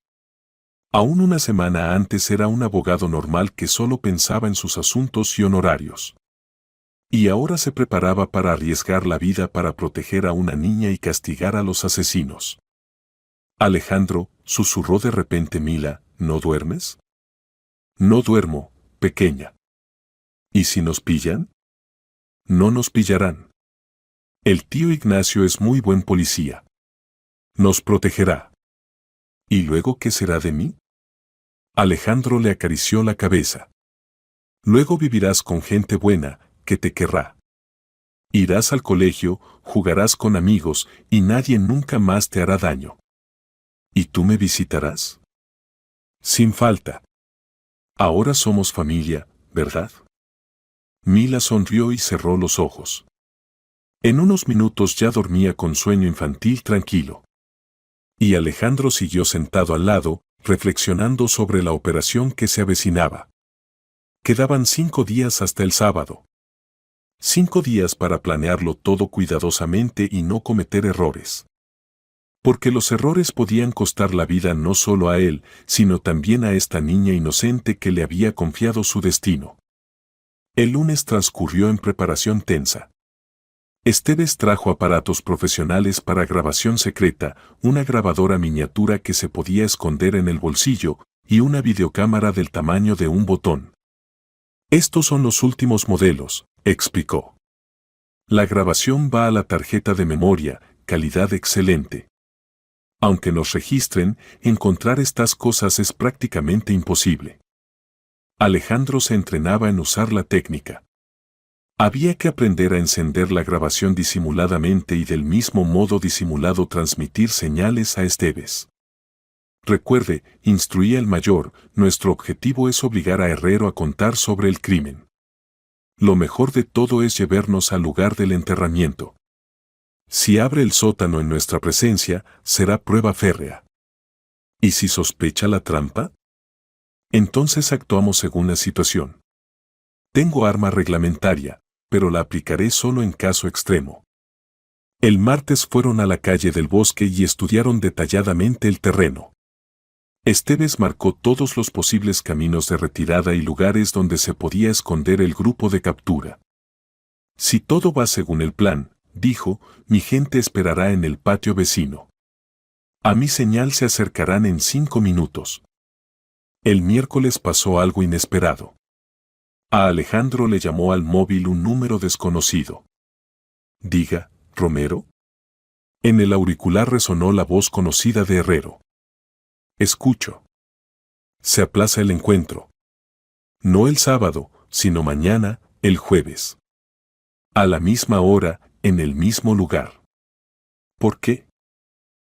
Aún una semana antes era un abogado normal que solo pensaba en sus asuntos y honorarios. Y ahora se preparaba para arriesgar la vida para proteger a una niña y castigar a los asesinos. Alejandro, susurró de repente Mila, ¿no duermes? No duermo, pequeña. ¿Y si nos pillan? No nos pillarán. El tío Ignacio es muy buen policía. Nos protegerá. ¿Y luego qué será de mí? Alejandro le acarició la cabeza. Luego vivirás con gente buena, que te querrá. Irás al colegio, jugarás con amigos, y nadie nunca más te hará daño. ¿Y tú me visitarás? Sin falta. Ahora somos familia, ¿verdad? Mila sonrió y cerró los ojos. En unos minutos ya dormía con sueño infantil tranquilo. Y Alejandro siguió sentado al lado, reflexionando sobre la operación que se avecinaba. Quedaban 5 días hasta el sábado. 5 días para planearlo todo cuidadosamente y no cometer errores. Porque los errores podían costar la vida no solo a él, sino también a esta niña inocente que le había confiado su destino. El lunes transcurrió en preparación tensa. Esteves trajo aparatos profesionales para grabación secreta, una grabadora miniatura que se podía esconder en el bolsillo, y una videocámara del tamaño de un botón. Estos son los últimos modelos, explicó. La grabación va a la tarjeta de memoria, calidad excelente. Aunque nos registren, encontrar estas cosas es prácticamente imposible. Alejandro se entrenaba en usar la técnica. Había que aprender a encender la grabación disimuladamente y del mismo modo disimulado transmitir señales a Esteves. Recuerde, instruía el mayor, nuestro objetivo es obligar a Herrero a contar sobre el crimen. Lo mejor de todo es llevarnos al lugar del enterramiento. Si abre el sótano en nuestra presencia, será prueba férrea. ¿Y si sospecha la trampa? Entonces actuamos según la situación. Tengo arma reglamentaria, pero la aplicaré solo en caso extremo. El martes fueron a la calle del Bosque y estudiaron detalladamente el terreno. Esteves marcó todos los posibles caminos de retirada y lugares donde se podía esconder el grupo de captura. Si todo va según el plan, dijo, mi gente esperará en el patio vecino. A mi señal se acercarán en 5 minutos. El miércoles pasó algo inesperado. A Alejandro le llamó al móvil un número desconocido. Diga, ¿Romero? En el auricular resonó la voz conocida de Herrero. Escucho. Se aplaza el encuentro. No el sábado, sino mañana, el jueves. A la misma hora, en el mismo lugar. ¿Por qué?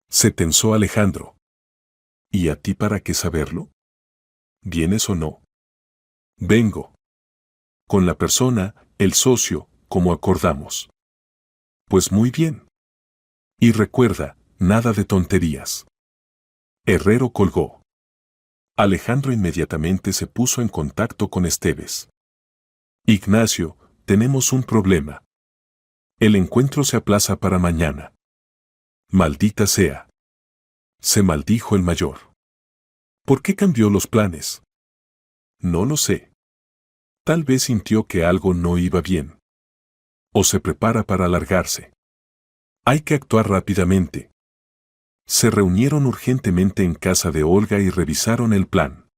Se tensó Alejandro. ¿Y a ti para qué saberlo? ¿Vienes o no? Vengo. Con la persona, el socio, como acordamos. Pues muy bien. Y recuerda, nada de tonterías. Herrero colgó. Alejandro inmediatamente se puso en contacto con Esteves. Ignacio, tenemos un problema. El encuentro se aplaza para mañana. Maldita sea. Se maldijo el mayor. ¿Por qué cambió los planes? No lo sé. Tal vez sintió que algo no iba bien. O se prepara para alargarse. Hay que actuar rápidamente. Se reunieron urgentemente en casa de Olga y revisaron el plan.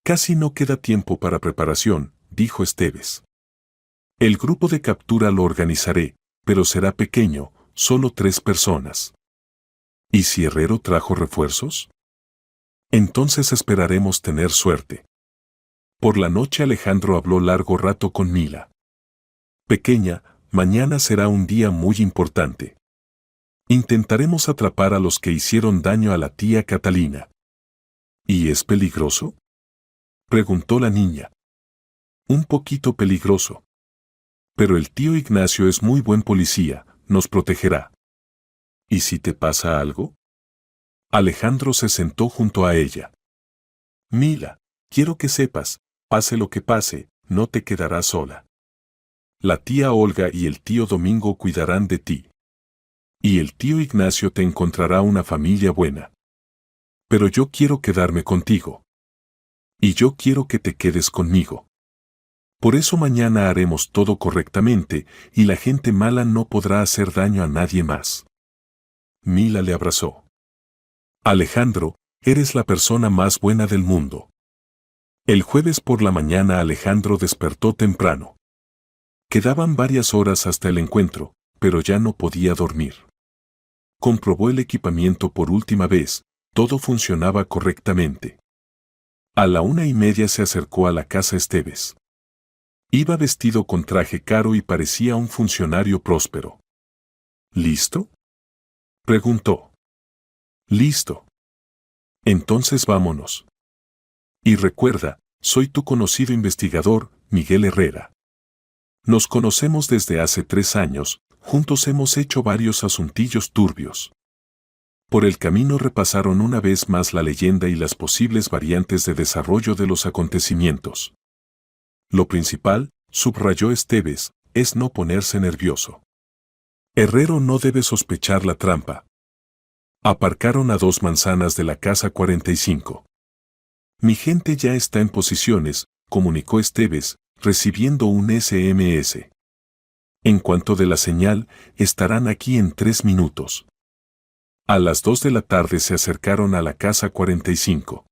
Casi no queda tiempo para preparación, dijo Esteves. El grupo de captura lo organizaré, pero será pequeño, solo 3 personas. ¿Y si Herrero trajo refuerzos? Entonces esperaremos tener suerte. Por la noche Alejandro habló largo rato con Mila. Pequeña, mañana será un día muy importante. Intentaremos atrapar a los que hicieron daño a la tía Catalina. ¿Y es peligroso? Preguntó la niña. Un poquito peligroso. Pero el tío Ignacio es muy buen policía, nos protegerá. ¿Y si te pasa algo? Alejandro se sentó junto a ella. Mila, quiero que sepas, pase lo que pase, no te quedarás sola. La tía Olga y el tío Domingo cuidarán de ti. Y el tío Ignacio te encontrará una familia buena. Pero yo quiero quedarme contigo. Y yo quiero que te quedes conmigo. Por eso mañana haremos todo correctamente y la gente mala no podrá hacer daño a nadie más. Mila le abrazó. Alejandro, eres la persona más buena del mundo. El jueves por la mañana Alejandro despertó temprano. Quedaban varias horas hasta el encuentro, pero ya no podía dormir. Comprobó el equipamiento por última vez, todo funcionaba correctamente. A la 1:30 se acercó a la casa Esteves. Iba vestido con traje caro y parecía un funcionario próspero. ¿Listo?, preguntó. Listo. Entonces vámonos. Y recuerda, soy tu conocido investigador, Miguel Herrera. Nos conocemos desde hace 3 años, juntos hemos hecho varios asuntillos turbios. Por el camino repasaron una vez más la leyenda y las posibles variantes de desarrollo de los acontecimientos. Lo principal, subrayó Esteves, es no ponerse nervioso. Herrero no debe sospechar la trampa. Aparcaron a 2 manzanas de la casa 45. Mi gente ya está en posiciones, comunicó Esteves, recibiendo un SMS. En cuanto de la señal, estarán aquí en 3 minutos. A las 2 de la tarde se acercaron a la casa 45.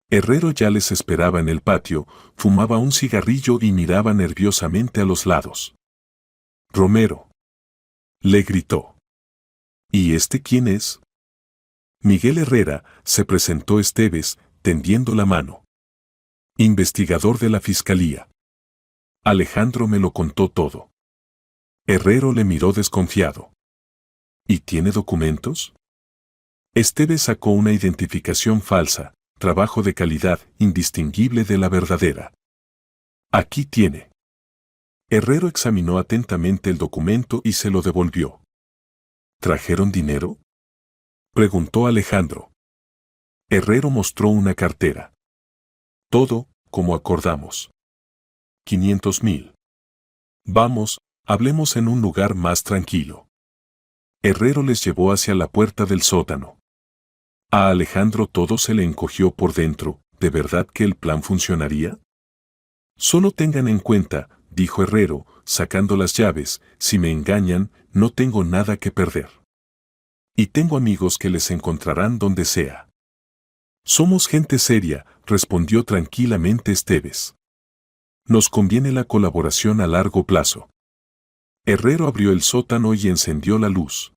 Herrero ya les esperaba en el patio, fumaba un cigarrillo y miraba nerviosamente a los lados. Romero. Le gritó. ¿Y este quién es? Miguel Herrera, se presentó Esteves, tendiendo la mano. Investigador de la fiscalía. Alejandro me lo contó todo. Herrero le miró desconfiado. ¿Y tiene documentos? Esteves sacó una identificación falsa, trabajo de calidad, indistinguible de la verdadera. Aquí tiene. Herrero examinó atentamente el documento y se lo devolvió. ¿Trajeron dinero?, preguntó Alejandro. Herrero mostró una cartera. Todo, como acordamos. 500,000. Vamos, hablemos en un lugar más tranquilo. Herrero les llevó hacia la puerta del sótano. A Alejandro todo se le encogió por dentro, ¿de verdad que el plan funcionaría? Solo tengan en cuenta, dijo Herrero, sacando las llaves, si me engañan, no tengo nada que perder. Y tengo amigos que les encontrarán donde sea. Somos gente seria, respondió tranquilamente Esteves. Nos conviene la colaboración a largo plazo. Herrero abrió el sótano y encendió la luz.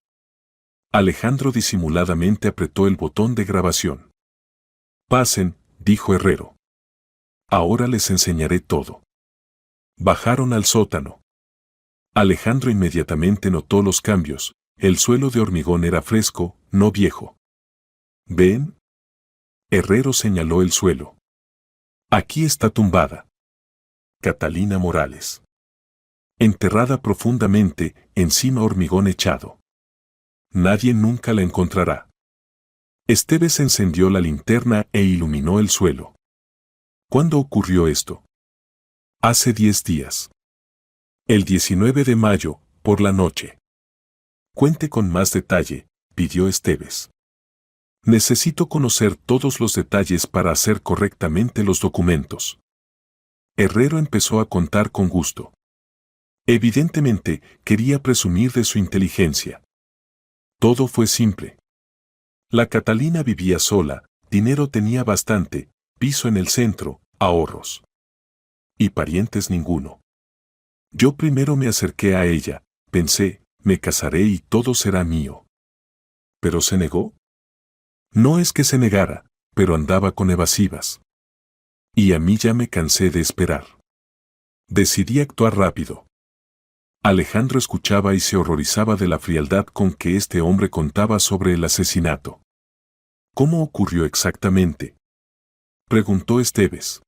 Alejandro disimuladamente apretó el botón de grabación. Pasen, dijo Herrero. Ahora les enseñaré todo. Bajaron al sótano. Alejandro inmediatamente notó los cambios. El suelo de hormigón era fresco, no viejo. ¿Ven? Herrero señaló el suelo. Aquí está tumbada Catalina Morales. Enterrada profundamente, encima hormigón echado. Nadie nunca la encontrará. Esteves encendió la linterna e iluminó el suelo. ¿Cuándo ocurrió esto? Hace 10 días. El 19 de mayo, por la noche. Cuente con más detalle, pidió Esteves. Necesito conocer todos los detalles para hacer correctamente los documentos. Herrero empezó a contar con gusto. Evidentemente, quería presumir de su inteligencia. Todo fue simple. La Catalina vivía sola, dinero tenía bastante, piso en el centro, ahorros. Y parientes ninguno. Yo primero me acerqué a ella, pensé, me casaré y todo será mío. ¿Pero se negó? No es que se negara, pero andaba con evasivas. Y a mí ya me cansé de esperar. Decidí actuar rápido. Alejandro escuchaba y se horrorizaba de la frialdad con que este hombre contaba sobre el asesinato. ¿Cómo ocurrió exactamente?, preguntó Esteves.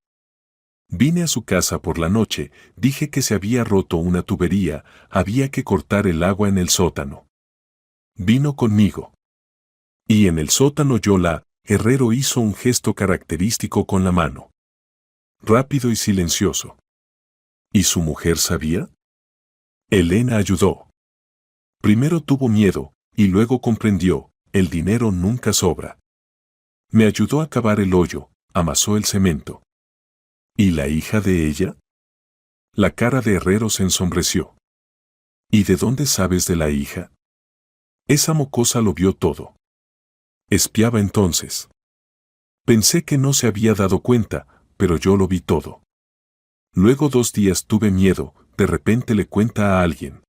Vine a su casa por la noche, dije que se había roto una tubería, había que cortar el agua en el sótano. Vino conmigo. Y en el sótano Herrero hizo un gesto característico con la mano. Rápido y silencioso. ¿Y su mujer sabía? Elena ayudó. Primero tuvo miedo, y luego comprendió, el dinero nunca sobra. Me ayudó a cavar el hoyo, amasó el cemento. ¿Y la hija de ella? La cara de Herrero se ensombreció. ¿Y de dónde sabes de la hija? Esa mocosa lo vio todo. Espiaba entonces. Pensé que no se había dado cuenta, pero yo lo vi todo. Luego 2 días tuve miedo, de repente le cuenta a alguien.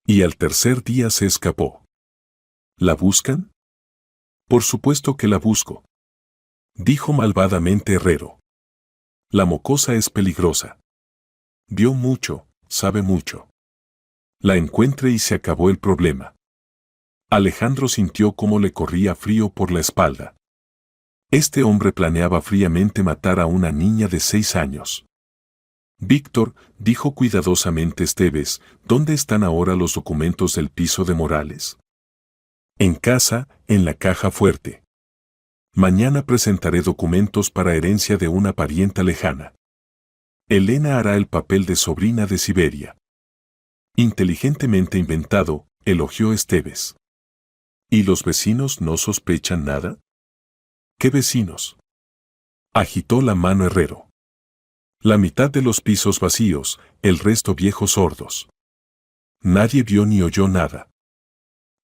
Y al tercer día se escapó. ¿La buscan? Por supuesto que la busco. Dijo malvadamente Herrero. La mocosa es peligrosa. Vio mucho, sabe mucho. La encuentre y se acabó el problema. Alejandro sintió cómo le corría frío por la espalda. Este hombre planeaba fríamente matar a una niña de 6 años. Víctor, dijo cuidadosamente Esteves, ¿dónde están ahora los documentos del piso de Morales? En casa, en la caja fuerte. Mañana presentaré documentos para herencia de una parienta lejana. Elena hará el papel de sobrina de Siberia. Inteligentemente inventado, elogió Esteves. ¿Y los vecinos no sospechan nada? ¿Qué vecinos? Agitó la mano Herrero. La mitad de los pisos vacíos, el resto viejos sordos. Nadie vio ni oyó nada.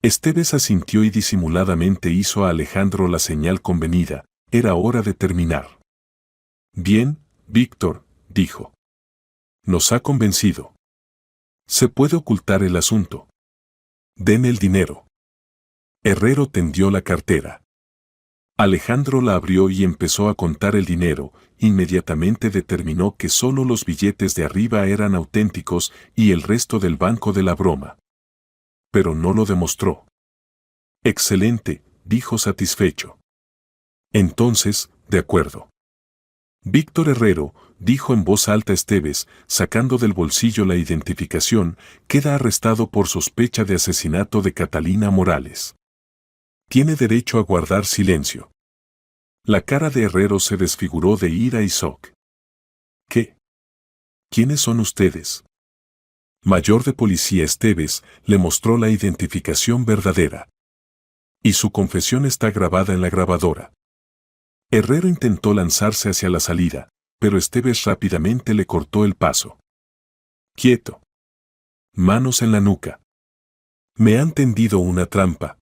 Esteves asintió y disimuladamente hizo a Alejandro la señal convenida, era hora de terminar. Bien, Víctor, dijo. Nos ha convencido. Se puede ocultar el asunto. Deme el dinero. Herrero tendió la cartera. Alejandro la abrió y empezó a contar el dinero, inmediatamente determinó que solo los billetes de arriba eran auténticos y el resto del banco de la broma. Pero no lo demostró. Excelente, dijo satisfecho. Entonces, de acuerdo. Víctor Herrero, dijo en voz alta Esteves, sacando del bolsillo la identificación, queda arrestado por sospecha de asesinato de Catalina Morales. Tiene derecho a guardar silencio. La cara de Herrero se desfiguró de ira y shock. ¿Qué? ¿Quiénes son ustedes? Mayor de policía Esteves le mostró la identificación verdadera. Y su confesión está grabada en la grabadora. Herrero intentó lanzarse hacia la salida, pero Esteves rápidamente le cortó el paso. Quieto. Manos en la nuca. Me han tendido una trampa.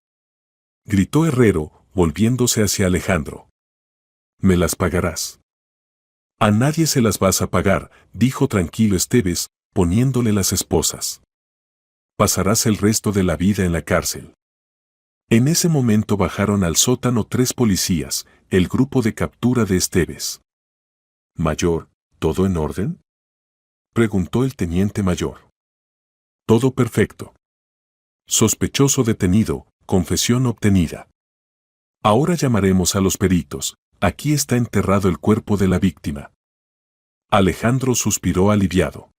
Gritó Herrero, volviéndose hacia Alejandro. Me las pagarás. A nadie se las vas a pagar, dijo tranquilo Esteves, poniéndole las esposas. Pasarás el resto de la vida en la cárcel. En ese momento bajaron al sótano 3 policías, el grupo de captura de Esteves. Mayor, ¿todo en orden? Preguntó el teniente mayor. Todo perfecto. Sospechoso detenido, confesión obtenida. Ahora llamaremos a los peritos, aquí está enterrado el cuerpo de la víctima. Alejandro suspiró aliviado.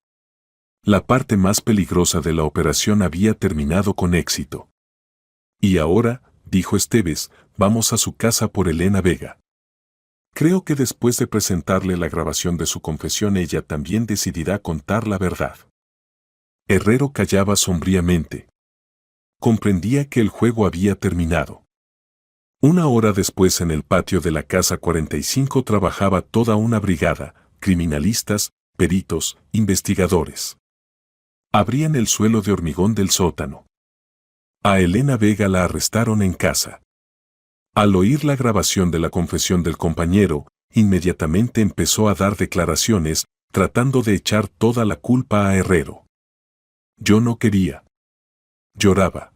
La parte más peligrosa de la operación había terminado con éxito. Y ahora, dijo Esteves, vamos a su casa por Elena Vega. Creo que después de presentarle la grabación de su confesión ella también decidirá contar la verdad. Herrero callaba sombríamente. Comprendía que el juego había terminado. 1 hora después en el patio de la casa 45 trabajaba toda una brigada, criminalistas, peritos, investigadores. Abrían el suelo de hormigón del sótano. A Elena Vega la arrestaron en casa. Al oír la grabación de la confesión del compañero, inmediatamente empezó a dar declaraciones, tratando de echar toda la culpa a Herrero. Yo no quería. Lloraba.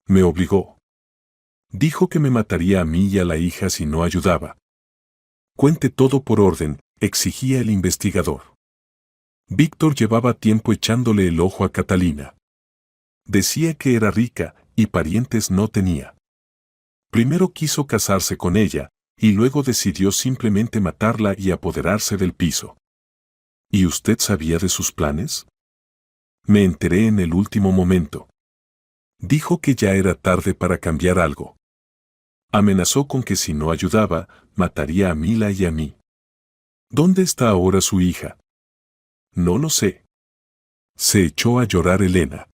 Me obligó. Dijo que me mataría a mí y a la hija si no ayudaba. Cuente todo por orden, exigía el investigador. Víctor llevaba tiempo echándole el ojo a Catalina. Decía que era rica y parientes no tenía. Primero quiso casarse con ella, y luego decidió simplemente matarla y apoderarse del piso. ¿Y usted sabía de sus planes? Me enteré en el último momento. Dijo que ya era tarde para cambiar algo. Amenazó con que si no ayudaba, mataría a Mila y a mí. ¿Dónde está ahora su hija? No lo sé. Se echó a llorar Elena.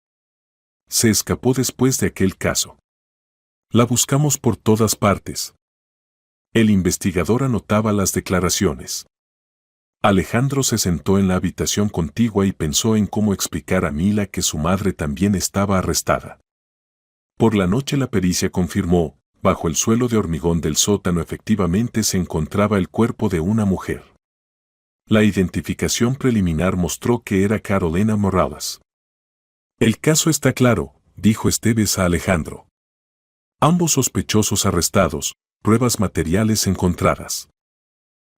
Se escapó después de aquel caso. La buscamos por todas partes. El investigador anotaba las declaraciones. Alejandro se sentó en la habitación contigua y pensó en cómo explicar a Mila que su madre también estaba arrestada. Por la noche la pericia confirmó, bajo el suelo de hormigón del sótano efectivamente se encontraba el cuerpo de una mujer. La identificación preliminar mostró que era Carolina Morales. El caso está claro, dijo Esteves a Alejandro. Ambos sospechosos arrestados, pruebas materiales encontradas.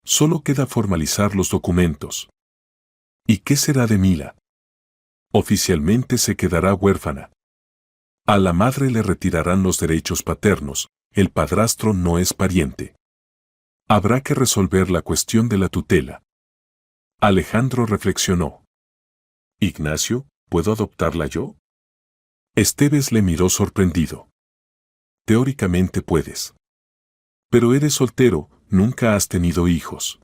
Solo queda formalizar los documentos. ¿Y qué será de Mila? Oficialmente se quedará huérfana. A la madre le retirarán los derechos paternos, el padrastro no es pariente. Habrá que resolver la cuestión de la tutela. Alejandro reflexionó. Ignacio, ¿puedo adoptarla yo? Esteves le miró sorprendido. Teóricamente puedes. Pero eres soltero, nunca has tenido hijos.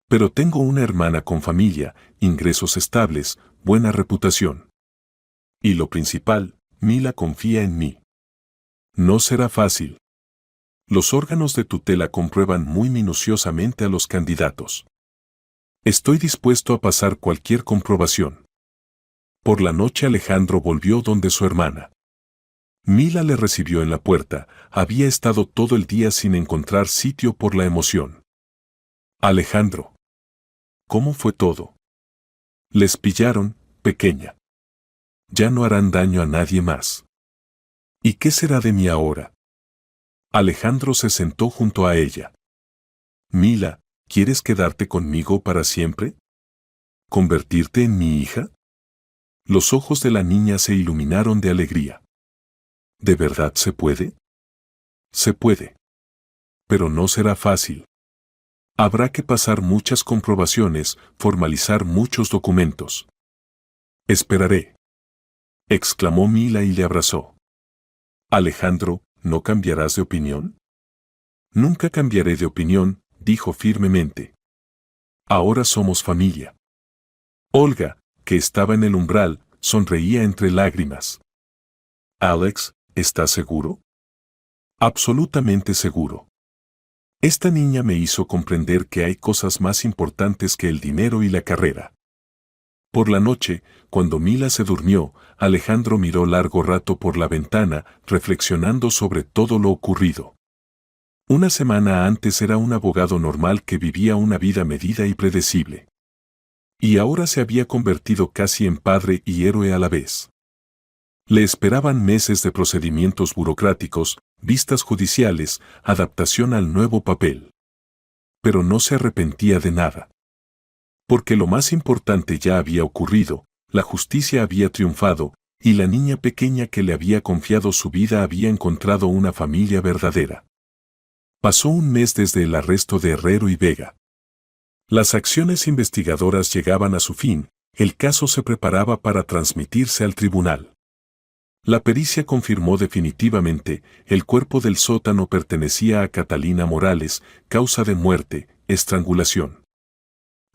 Pero tengo una hermana con familia, ingresos estables, buena reputación. Y lo principal, Mila confía en mí. No será fácil. Los órganos de tutela comprueban muy minuciosamente a los candidatos. Estoy dispuesto a pasar cualquier comprobación. Por la noche Alejandro volvió donde su hermana. Mila le recibió en la puerta, había estado todo el día sin encontrar sitio por la emoción. Alejandro. ¿Cómo fue todo? Les pillaron, pequeña. Ya no harán daño a nadie más. ¿Y qué será de mí ahora? Alejandro se sentó junto a ella. Mila, ¿quieres quedarte conmigo para siempre? ¿Convertirte en mi hija? Los ojos de la niña se iluminaron de alegría. ¿De verdad se puede? Se puede. Pero no será fácil. Habrá que pasar muchas comprobaciones, formalizar muchos documentos. Esperaré. Exclamó Mila y le abrazó. Alejandro, ¿no cambiarás de opinión? Nunca cambiaré de opinión, dijo firmemente. Ahora somos familia. Olga, que estaba en el umbral, sonreía entre lágrimas. Alex, ¿estás seguro? Absolutamente seguro. Esta niña me hizo comprender que hay cosas más importantes que el dinero y la carrera. Por la noche, cuando Mila se durmió, Alejandro miró largo rato por la ventana, reflexionando sobre todo lo ocurrido. Una semana antes era un abogado normal que vivía una vida medida y predecible. Y ahora se había convertido casi en padre y héroe a la vez. Le esperaban meses de procedimientos burocráticos, vistas judiciales, adaptación al nuevo papel. Pero no se arrepentía de nada. Porque lo más importante ya había ocurrido, la justicia había triunfado, y la niña pequeña que le había confiado su vida había encontrado una familia verdadera. Pasó un mes desde el arresto de Herrero y Vega. Las acciones investigadoras llegaban a su fin, el caso se preparaba para transmitirse al tribunal. La pericia confirmó definitivamente, el cuerpo del sótano pertenecía a Catalina Morales, causa de muerte, estrangulación.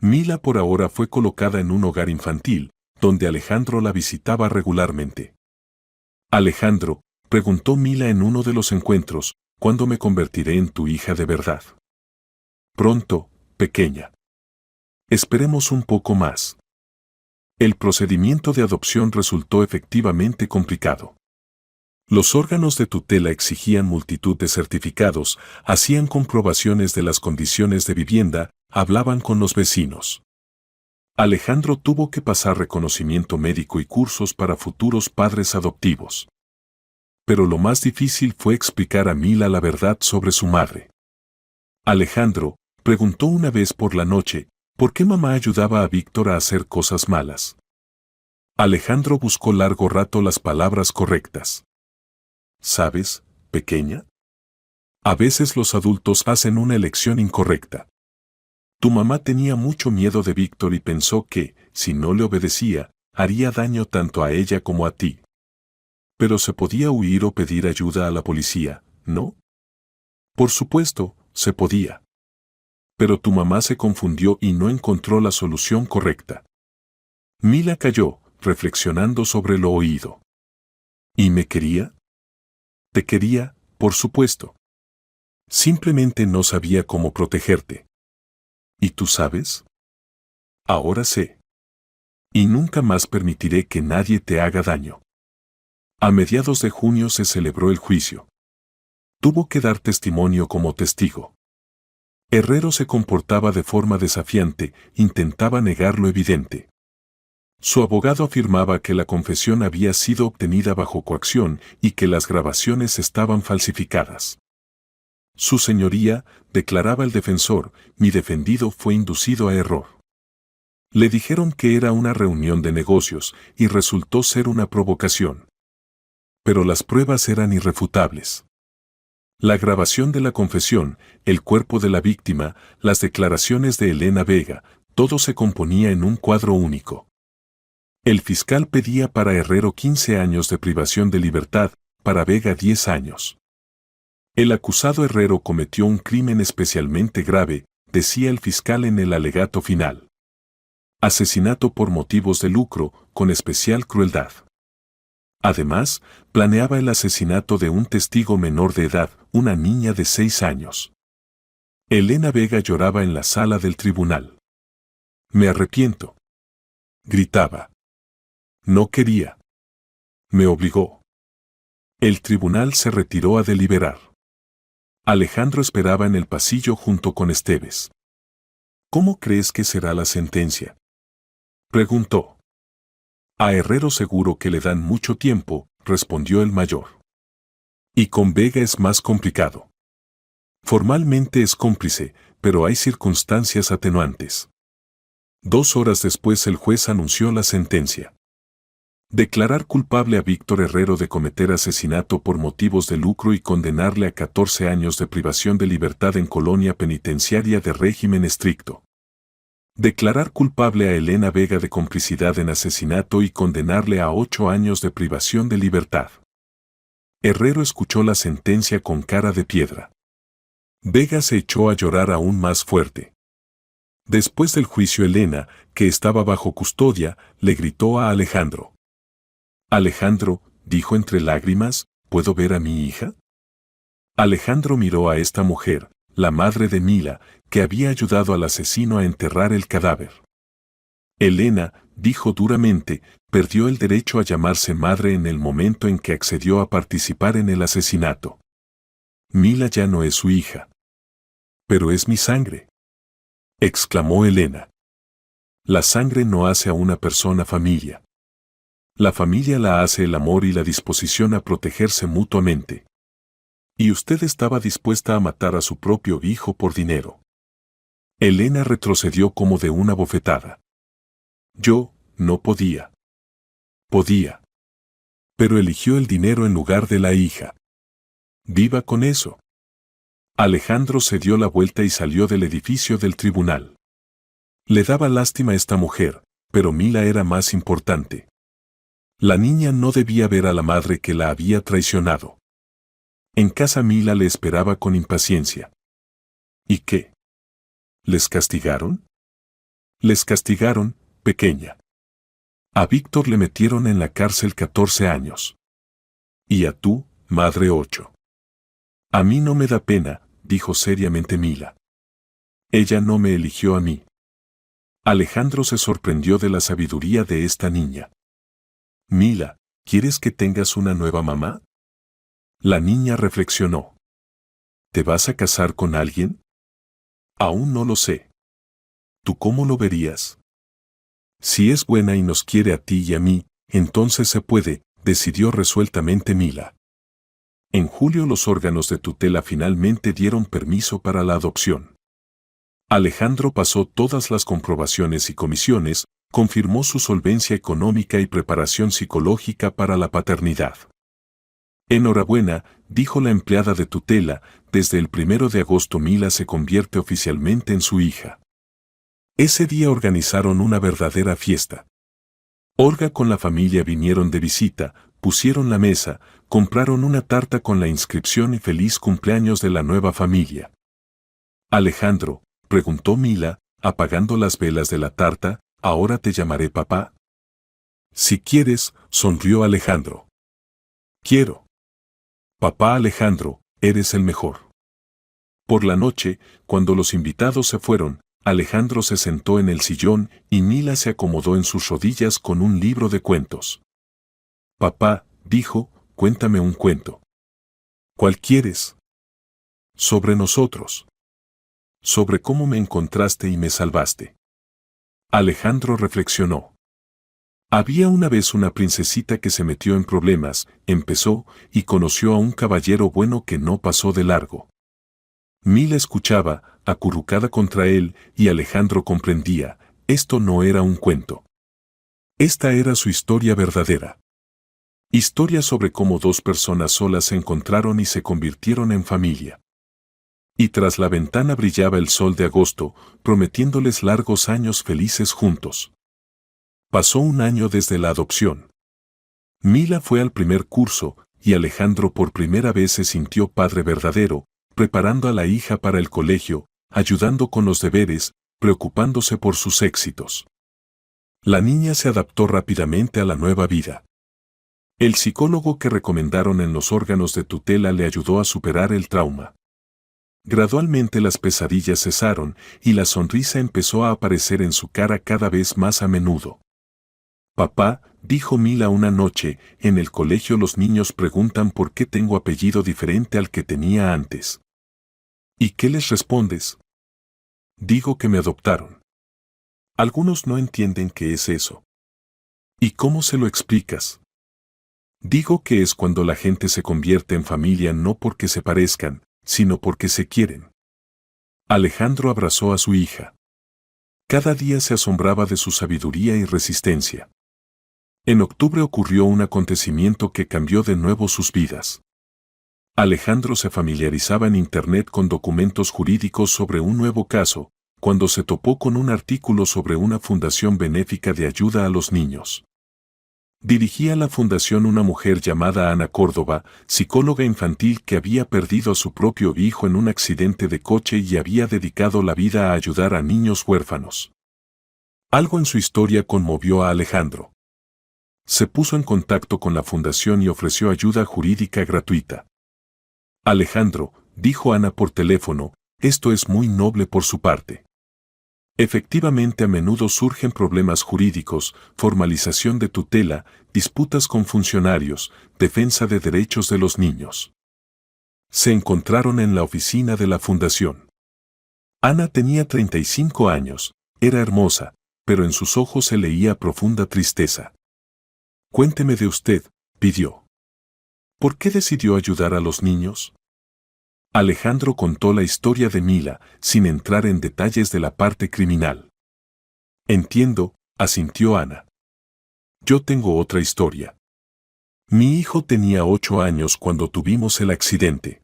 Mila por ahora fue colocada en un hogar infantil, donde Alejandro la visitaba regularmente. Alejandro, preguntó Mila en uno de los encuentros, ¿cuándo me convertiré en tu hija de verdad? Pronto, pequeña. Esperemos un poco más. El procedimiento de adopción resultó efectivamente complicado. Los órganos de tutela exigían multitud de certificados, hacían comprobaciones de las condiciones de vivienda, hablaban con los vecinos. Alejandro tuvo que pasar reconocimiento médico y cursos para futuros padres adoptivos. Pero lo más difícil fue explicar a Mila la verdad sobre su madre. Alejandro preguntó una vez por la noche, ¿por qué mamá ayudaba a Víctor a hacer cosas malas? Alejandro buscó largo rato las palabras correctas. ¿Sabes, pequeña? A veces los adultos hacen una elección incorrecta. Tu mamá tenía mucho miedo de Víctor y pensó que, si no le obedecía, haría daño tanto a ella como a ti. Pero se podía huir o pedir ayuda a la policía, ¿no? Por supuesto, se podía. Pero tu mamá se confundió y no encontró la solución correcta. Mila calló, reflexionando sobre lo oído. ¿Y me quería? Te quería, por supuesto. Simplemente no sabía cómo protegerte. ¿Y tú sabes? Ahora sé. Y nunca más permitiré que nadie te haga daño. A mediados de junio se celebró el juicio. Tuvo que dar testimonio como testigo. Herrero se comportaba de forma desafiante, intentaba negar lo evidente. Su abogado afirmaba que la confesión había sido obtenida bajo coacción y que las grabaciones estaban falsificadas. Su señoría, declaraba el defensor, mi defendido fue inducido a error. Le dijeron que era una reunión de negocios y resultó ser una provocación. Pero las pruebas eran irrefutables. La grabación de la confesión, el cuerpo de la víctima, las declaraciones de Elena Vega, todo se componía en un cuadro único. El fiscal pedía para Herrero 15 años de privación de libertad, para Vega 10 años. El acusado Herrero cometió un crimen especialmente grave, decía el fiscal en el alegato final. Asesinato por motivos de lucro, con especial crueldad. Además, planeaba el asesinato de un testigo menor de edad, una niña de 6 años. Elena Vega lloraba en la sala del tribunal. Me arrepiento. Gritaba. No quería. Me obligó. El tribunal se retiró a deliberar. Alejandro esperaba en el pasillo junto con Esteves. ¿Cómo crees que será la sentencia? Preguntó. A Herrero seguro que le dan mucho tiempo, respondió el mayor. Y con Vega es más complicado. Formalmente es cómplice, pero hay circunstancias atenuantes. 2 horas después el juez anunció la sentencia. Declarar culpable a Víctor Herrero de cometer asesinato por motivos de lucro y condenarle a 14 años de privación de libertad en colonia penitenciaria de régimen estricto. Declarar culpable a Elena Vega de complicidad en asesinato y condenarle a 8 años de privación de libertad. Herrero escuchó la sentencia con cara de piedra. Vega se echó a llorar aún más fuerte. Después del juicio Elena, que estaba bajo custodia, le gritó a Alejandro. Alejandro, dijo entre lágrimas, ¿puedo ver a mi hija? Alejandro miró a esta mujer, la madre de Mila, que había ayudado al asesino a enterrar el cadáver. Elena, dijo duramente, perdió el derecho a llamarse madre en el momento en que accedió a participar en el asesinato. Mila ya no es su hija. Pero es mi sangre, exclamó Elena. La sangre no hace a una persona familia. La familia la hace el amor y la disposición a protegerse mutuamente. Y usted estaba dispuesta a matar a su propio hijo por dinero. Elena retrocedió como de una bofetada. Yo, no podía. Podía. Pero eligió el dinero en lugar de la hija. Viva con eso. Alejandro se dio la vuelta y salió del edificio del tribunal. Le daba lástima a esta mujer, pero Mila era más importante. La niña no debía ver a la madre que la había traicionado. En casa Mila le esperaba con impaciencia. ¿Y qué? ¿Les castigaron? Les castigaron, pequeña. A Víctor le metieron en la cárcel 14 años. Y a tú, madre 8. A mí no me da pena, dijo seriamente Mila. Ella no me eligió a mí. Alejandro se sorprendió de la sabiduría de esta niña. Mila, ¿quieres que tengas una nueva mamá? La niña reflexionó. ¿Te vas a casar con alguien? Aún no lo sé. ¿Tú cómo lo verías? Si es buena y nos quiere a ti y a mí, entonces se puede, decidió resueltamente Mila. En julio los órganos de tutela finalmente dieron permiso para la adopción. Alejandro pasó todas las comprobaciones y comisiones, confirmó su solvencia económica y preparación psicológica para la paternidad. Enhorabuena, dijo la empleada de tutela, desde el 1 de agosto Mila se convierte oficialmente en su hija. Ese día organizaron una verdadera fiesta. Olga con la familia vinieron de visita, pusieron la mesa, compraron una tarta con la inscripción y feliz cumpleaños de la nueva familia. Alejandro, preguntó Mila, apagando las velas de la tarta, ¿ahora te llamaré papá? Si quieres, sonrió Alejandro. Quiero. Papá Alejandro, eres el mejor. Por la noche, cuando los invitados se fueron, Alejandro se sentó en el sillón y Mila se acomodó en sus rodillas con un libro de cuentos. Papá, dijo, cuéntame un cuento. ¿Cuál quieres? Sobre nosotros. Sobre cómo me encontraste y me salvaste. Alejandro reflexionó. Había una vez una princesita que se metió en problemas, empezó, y conoció a un caballero bueno que no pasó de largo. Mila escuchaba, acurrucada contra él, y Alejandro comprendía, esto no era un cuento. Esta era su historia verdadera. Historia sobre cómo dos personas solas se encontraron y se convirtieron en familia. Y tras la ventana brillaba el sol de agosto, prometiéndoles largos años felices juntos. Pasó un año desde la adopción. Mila fue al primer curso, y Alejandro por primera vez se sintió padre verdadero, preparando a la hija para el colegio, ayudando con los deberes, preocupándose por sus éxitos. La niña se adaptó rápidamente a la nueva vida. El psicólogo que recomendaron en los órganos de tutela le ayudó a superar el trauma. Gradualmente las pesadillas cesaron y la sonrisa empezó a aparecer en su cara cada vez más a menudo. Papá, dijo Mila una noche, en el colegio los niños preguntan por qué tengo apellido diferente al que tenía antes. ¿Y qué les respondes? Digo que me adoptaron. Algunos no entienden qué es eso. ¿Y cómo se lo explicas? Digo que es cuando la gente se convierte en familia no porque se parezcan, sino porque se quieren. Alejandro abrazó a su hija. Cada día se asombraba de su sabiduría y resistencia. En octubre ocurrió un acontecimiento que cambió de nuevo sus vidas. Alejandro se familiarizaba en Internet con documentos jurídicos sobre un nuevo caso, cuando se topó con un artículo sobre una fundación benéfica de ayuda a los niños. Dirigía la fundación una mujer llamada Ana Córdoba, psicóloga infantil que había perdido a su propio hijo en un accidente de coche y había dedicado la vida a ayudar a niños huérfanos. Algo en su historia conmovió a Alejandro. Se puso en contacto con la fundación y ofreció ayuda jurídica gratuita. Alejandro, dijo Ana por teléfono, esto es muy noble por su parte. Efectivamente, a menudo surgen problemas jurídicos, formalización de tutela, disputas con funcionarios, defensa de derechos de los niños. Se encontraron en la oficina de la fundación. Ana tenía 35 años, era hermosa, pero en sus ojos se leía profunda tristeza. Cuénteme de usted, pidió. ¿Por qué decidió ayudar a los niños? Alejandro contó la historia de Mila, sin entrar en detalles de la parte criminal. Entiendo, asintió Ana. Yo tengo otra historia. Mi hijo tenía 8 años cuando tuvimos el accidente.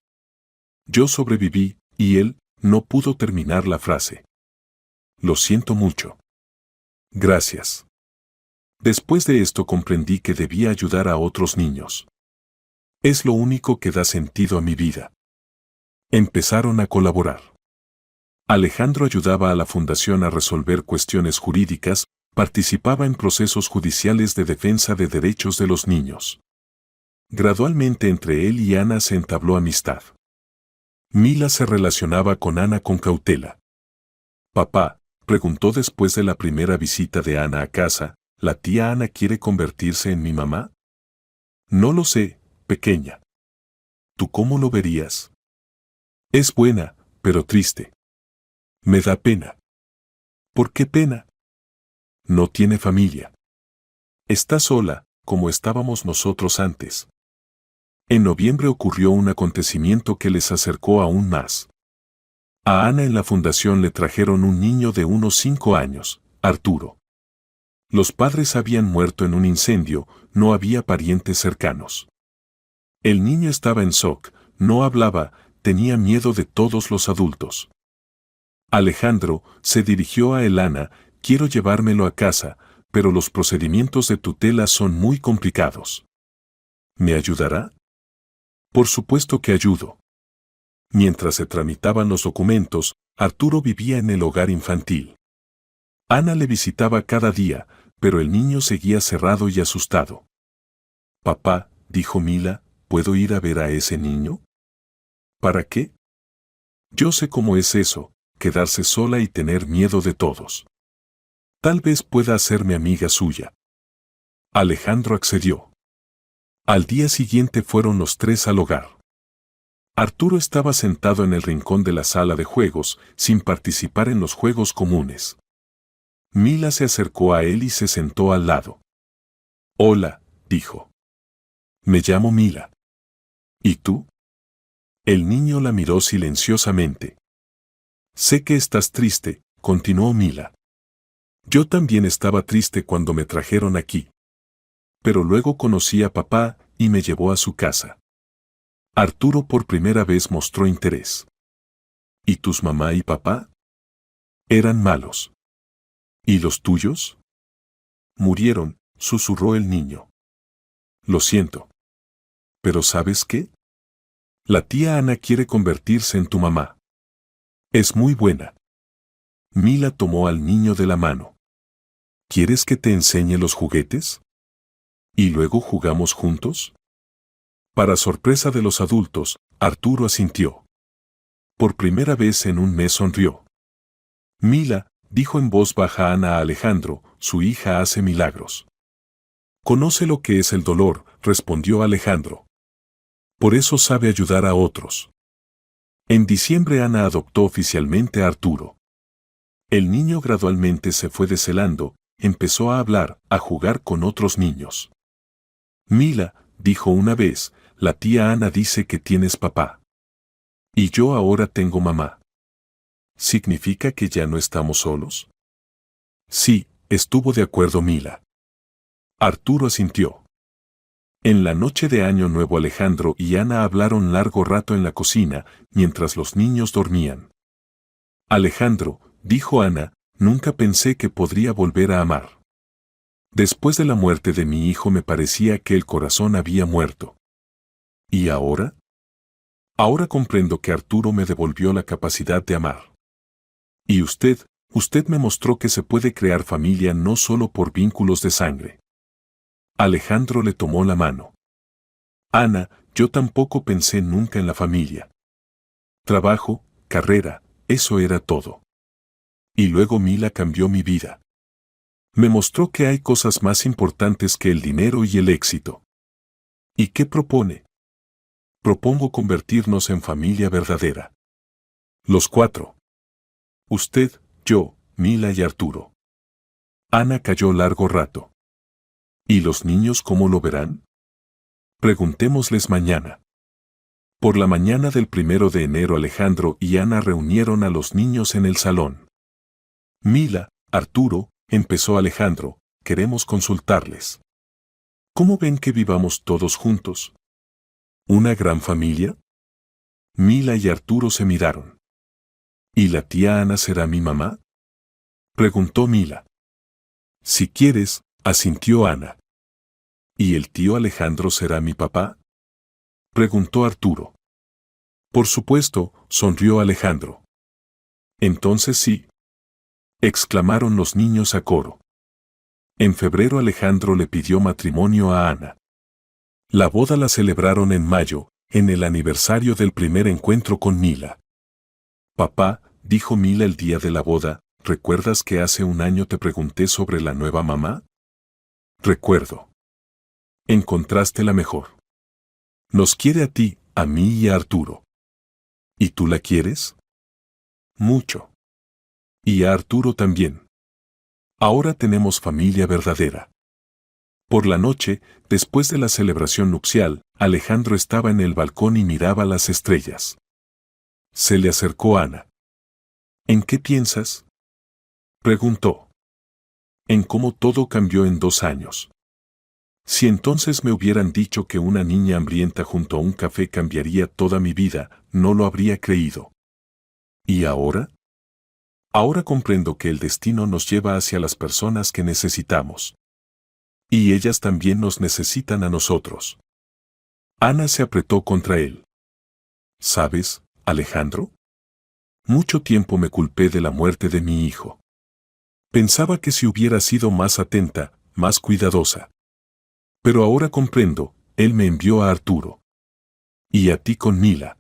Yo sobreviví, y él no pudo terminar la frase. Lo siento mucho. Gracias. Después de esto comprendí que debía ayudar a otros niños. Es lo único que da sentido a mi vida. Empezaron a colaborar. Alejandro ayudaba a la fundación a resolver cuestiones jurídicas, participaba en procesos judiciales de defensa de derechos de los niños. Gradualmente entre él y Ana se entabló amistad. Mila se relacionaba con Ana con cautela. Papá, preguntó después de la primera visita de Ana a casa, ¿la tía Ana quiere convertirse en mi mamá? No lo sé, pequeña. ¿Tú cómo lo verías? Es buena, pero triste. Me da pena. ¿Por qué pena? No tiene familia. Está sola, como estábamos nosotros antes. En noviembre ocurrió un acontecimiento que les acercó aún más. A Ana en la fundación le trajeron un niño de unos 5 años, Arturo. Los padres habían muerto en un incendio, no había parientes cercanos. El niño estaba en shock, no hablaba, tenía miedo de todos los adultos. Alejandro se dirigió a él. Ana, quiero llevármelo a casa, pero los procedimientos de tutela son muy complicados. ¿Me ayudará? Por supuesto que ayudo. Mientras se tramitaban los documentos, Arturo vivía en el hogar infantil. Ana le visitaba cada día, pero el niño seguía cerrado y asustado. Papá, dijo Mila, ¿puedo ir a ver a ese niño? ¿Para qué? Yo sé cómo es eso, quedarse sola y tener miedo de todos. Tal vez pueda hacerme amiga suya. Alejandro accedió. Al día siguiente fueron los tres al hogar. Arturo estaba sentado en el rincón de la sala de juegos, sin participar en los juegos comunes. Mila se acercó a él y se sentó al lado. Hola, dijo. Me llamo Mila. ¿Y tú? El niño la miró silenciosamente. Sé que estás triste, continuó Mila. Yo también estaba triste cuando me trajeron aquí. Pero luego conocí a papá y me llevó a su casa. Arturo por primera vez mostró interés. ¿Y tus mamá y papá? Eran malos. ¿Y los tuyos? Murieron, susurró el niño. Lo siento. ¿Pero sabes qué? La tía Ana quiere convertirse en tu mamá. Es muy buena. Mila tomó al niño de la mano. ¿Quieres que te enseñe los juguetes? ¿Y luego jugamos juntos? Para sorpresa de los adultos, Arturo asintió. Por primera vez en un mes sonrió. Mila, dijo en voz baja Ana a Alejandro, su hija hace milagros. Conoce lo que es el dolor, respondió Alejandro. Por eso sabe ayudar a otros. En diciembre Ana adoptó oficialmente a Arturo. El niño gradualmente se fue descelando, empezó a hablar, a jugar con otros niños. Mila, dijo una vez, la tía Ana dice que tienes papá. Y yo ahora tengo mamá. ¿Significa que ya no estamos solos? Sí, estuvo de acuerdo Mila. Arturo asintió. En la noche de Año Nuevo Alejandro y Ana hablaron largo rato en la cocina, mientras los niños dormían. Alejandro, dijo Ana, nunca pensé que podría volver a amar. Después de la muerte de mi hijo me parecía que el corazón había muerto. ¿Y ahora? Ahora comprendo que Arturo me devolvió la capacidad de amar. Y usted me mostró que se puede crear familia no solo por vínculos de sangre. Alejandro le tomó la mano. Ana, yo tampoco pensé nunca en la familia. Trabajo, carrera, eso era todo. Y luego Mila cambió mi vida. Me mostró que hay cosas más importantes que el dinero y el éxito. ¿Y qué propone? Propongo convertirnos en familia verdadera. Los cuatro. Usted, yo, Mila y Arturo. Ana calló largo rato. ¿Y los niños cómo lo verán? Preguntémosles mañana. Por la mañana del 1 de enero Alejandro y Ana reunieron a los niños en el salón. Mila, Arturo, empezó Alejandro, queremos consultarles. ¿Cómo ven que vivamos todos juntos? ¿Una gran familia? Mila y Arturo se miraron. ¿Y la tía Ana será mi mamá? Preguntó Mila. Si quieres, asintió Ana. ¿Y el tío Alejandro será mi papá? Preguntó Arturo. Por supuesto, sonrió Alejandro. Entonces sí. Exclamaron los niños a coro. En febrero Alejandro le pidió matrimonio a Ana. La boda la celebraron en mayo, en el aniversario del primer encuentro con Mila. Papá, dijo Mila el día de la boda, ¿recuerdas que hace un año te pregunté sobre la nueva mamá? Recuerdo. Encontraste la mejor. Nos quiere a ti, a mí y a Arturo. ¿Y tú la quieres? Mucho. Y a Arturo también. Ahora tenemos familia verdadera. Por la noche, después de la celebración nupcial, Alejandro estaba en el balcón y miraba las estrellas. Se le acercó Ana. ¿En qué piensas? Preguntó. En cómo todo cambió en 2 años. Si entonces me hubieran dicho que una niña hambrienta junto a un café cambiaría toda mi vida, no lo habría creído. ¿Y ahora? Ahora comprendo que el destino nos lleva hacia las personas que necesitamos. Y ellas también nos necesitan a nosotros. Ana se apretó contra él. ¿Sabes, Alejandro? Mucho tiempo me culpé de la muerte de mi hijo. Pensaba que si hubiera sido más atenta, más cuidadosa. Pero ahora comprendo, él me envió a Arturo. Y a ti con Mila.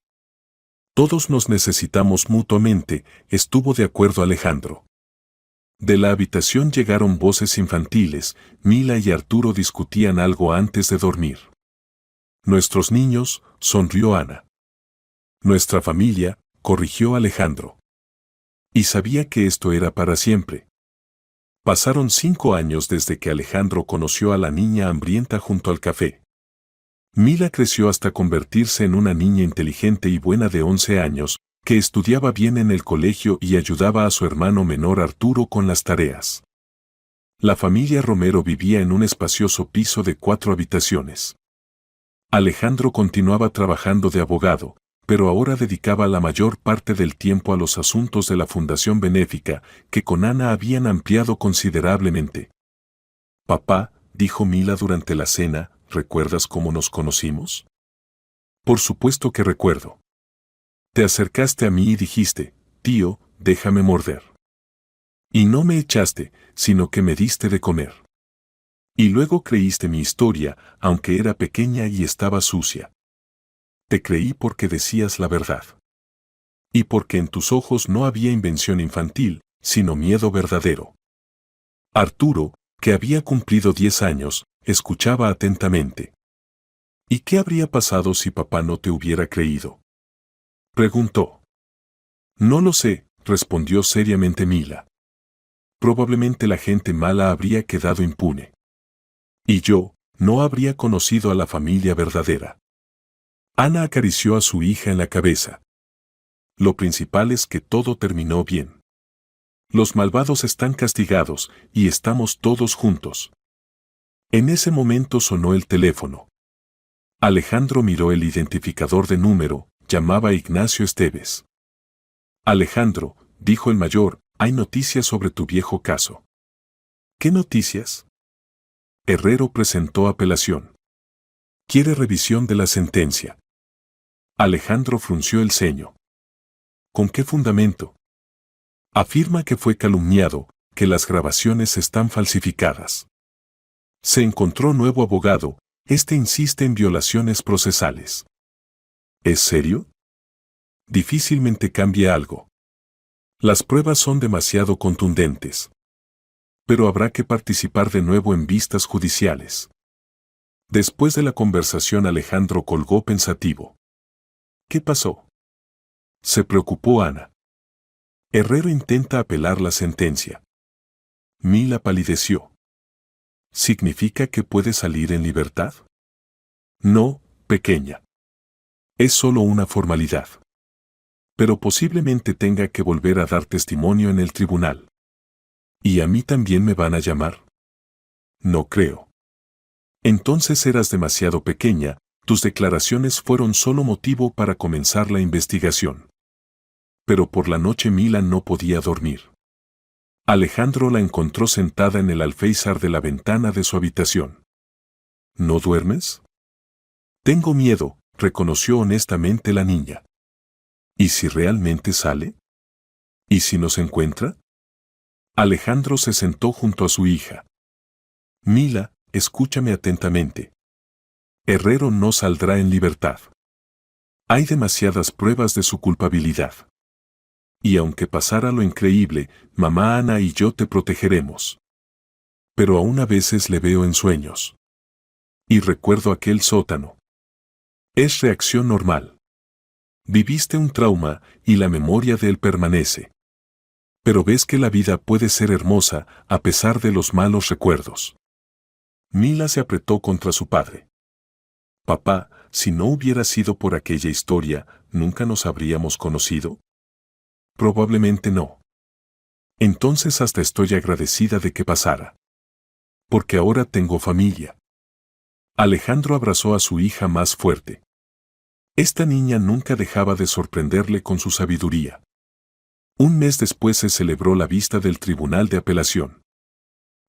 Todos nos necesitamos mutuamente, estuvo de acuerdo Alejandro. De la habitación llegaron voces infantiles, Mila y Arturo discutían algo antes de dormir. Nuestros niños, sonrió Ana. Nuestra familia, corrigió Alejandro. Y sabía que esto era para siempre. Pasaron 5 años desde que Alejandro conoció a la niña hambrienta junto al café. Mila creció hasta convertirse en una niña inteligente y buena de 11 años, que estudiaba bien en el colegio y ayudaba a su hermano menor Arturo con las tareas. La familia Romero vivía en un espacioso piso de 4 habitaciones. Alejandro continuaba trabajando de abogado, pero ahora dedicaba la mayor parte del tiempo a los asuntos de la fundación benéfica, que con Ana habían ampliado considerablemente. Papá, dijo Mila durante la cena, ¿recuerdas cómo nos conocimos? Por supuesto que recuerdo. Te acercaste a mí y dijiste, tío, déjame morder. Y no me echaste, sino que me diste de comer. Y luego creíste mi historia, aunque era pequeña y estaba sucia. Te creí porque decías la verdad. Y porque en tus ojos no había invención infantil, sino miedo verdadero. Arturo, que había cumplido 10 años, escuchaba atentamente. ¿Y qué habría pasado si papá no te hubiera creído? Preguntó. No lo sé, respondió seriamente Mila. Probablemente la gente mala habría quedado impune. Y yo, no habría conocido a la familia verdadera. Ana acarició a su hija en la cabeza. Lo principal es que todo terminó bien. Los malvados están castigados y estamos todos juntos. En ese momento sonó el teléfono. Alejandro miró el identificador de número, llamaba Ignacio Esteves. Alejandro, dijo el mayor, hay noticias sobre tu viejo caso. ¿Qué noticias? Herrero presentó apelación. Quiere revisión de la sentencia. Alejandro frunció el ceño. ¿Con qué fundamento? Afirma que fue calumniado, que las grabaciones están falsificadas. Se encontró nuevo abogado, este insiste en violaciones procesales. ¿Es serio? Difícilmente cambie algo. Las pruebas son demasiado contundentes. Pero habrá que participar de nuevo en vistas judiciales. Después de la conversación Alejandro colgó pensativo. ¿Qué pasó? Se preocupó Ana. Herrero intenta apelar la sentencia. Mila palideció. ¿Significa que puede salir en libertad? No, pequeña. Es solo una formalidad. Pero posiblemente tenga que volver a dar testimonio en el tribunal. ¿Y a mí también me van a llamar? No creo. Entonces eras demasiado pequeña, tus declaraciones fueron solo motivo para comenzar la investigación. Pero por la noche Mila no podía dormir. Alejandro la encontró sentada en el alféizar de la ventana de su habitación. ¿No duermes? Tengo miedo, reconoció honestamente la niña. ¿Y si realmente sale? ¿Y si nos encuentra? Alejandro se sentó junto a su hija. Mila, escúchame atentamente. Herrero no saldrá en libertad. Hay demasiadas pruebas de su culpabilidad. Y aunque pasara lo increíble, mamá Ana y yo te protegeremos. Pero aún a veces le veo en sueños. Y recuerdo aquel sótano. Es reacción normal. Viviste un trauma y la memoria de él permanece. Pero ves que la vida puede ser hermosa a pesar de los malos recuerdos. Mila se apretó contra su padre. Papá, si no hubiera sido por aquella historia, ¿nunca nos habríamos conocido? Probablemente no. Entonces hasta estoy agradecida de que pasara. Porque ahora tengo familia. Alejandro abrazó a su hija más fuerte. Esta niña nunca dejaba de sorprenderle con su sabiduría. Un mes después se celebró la vista del Tribunal de Apelación.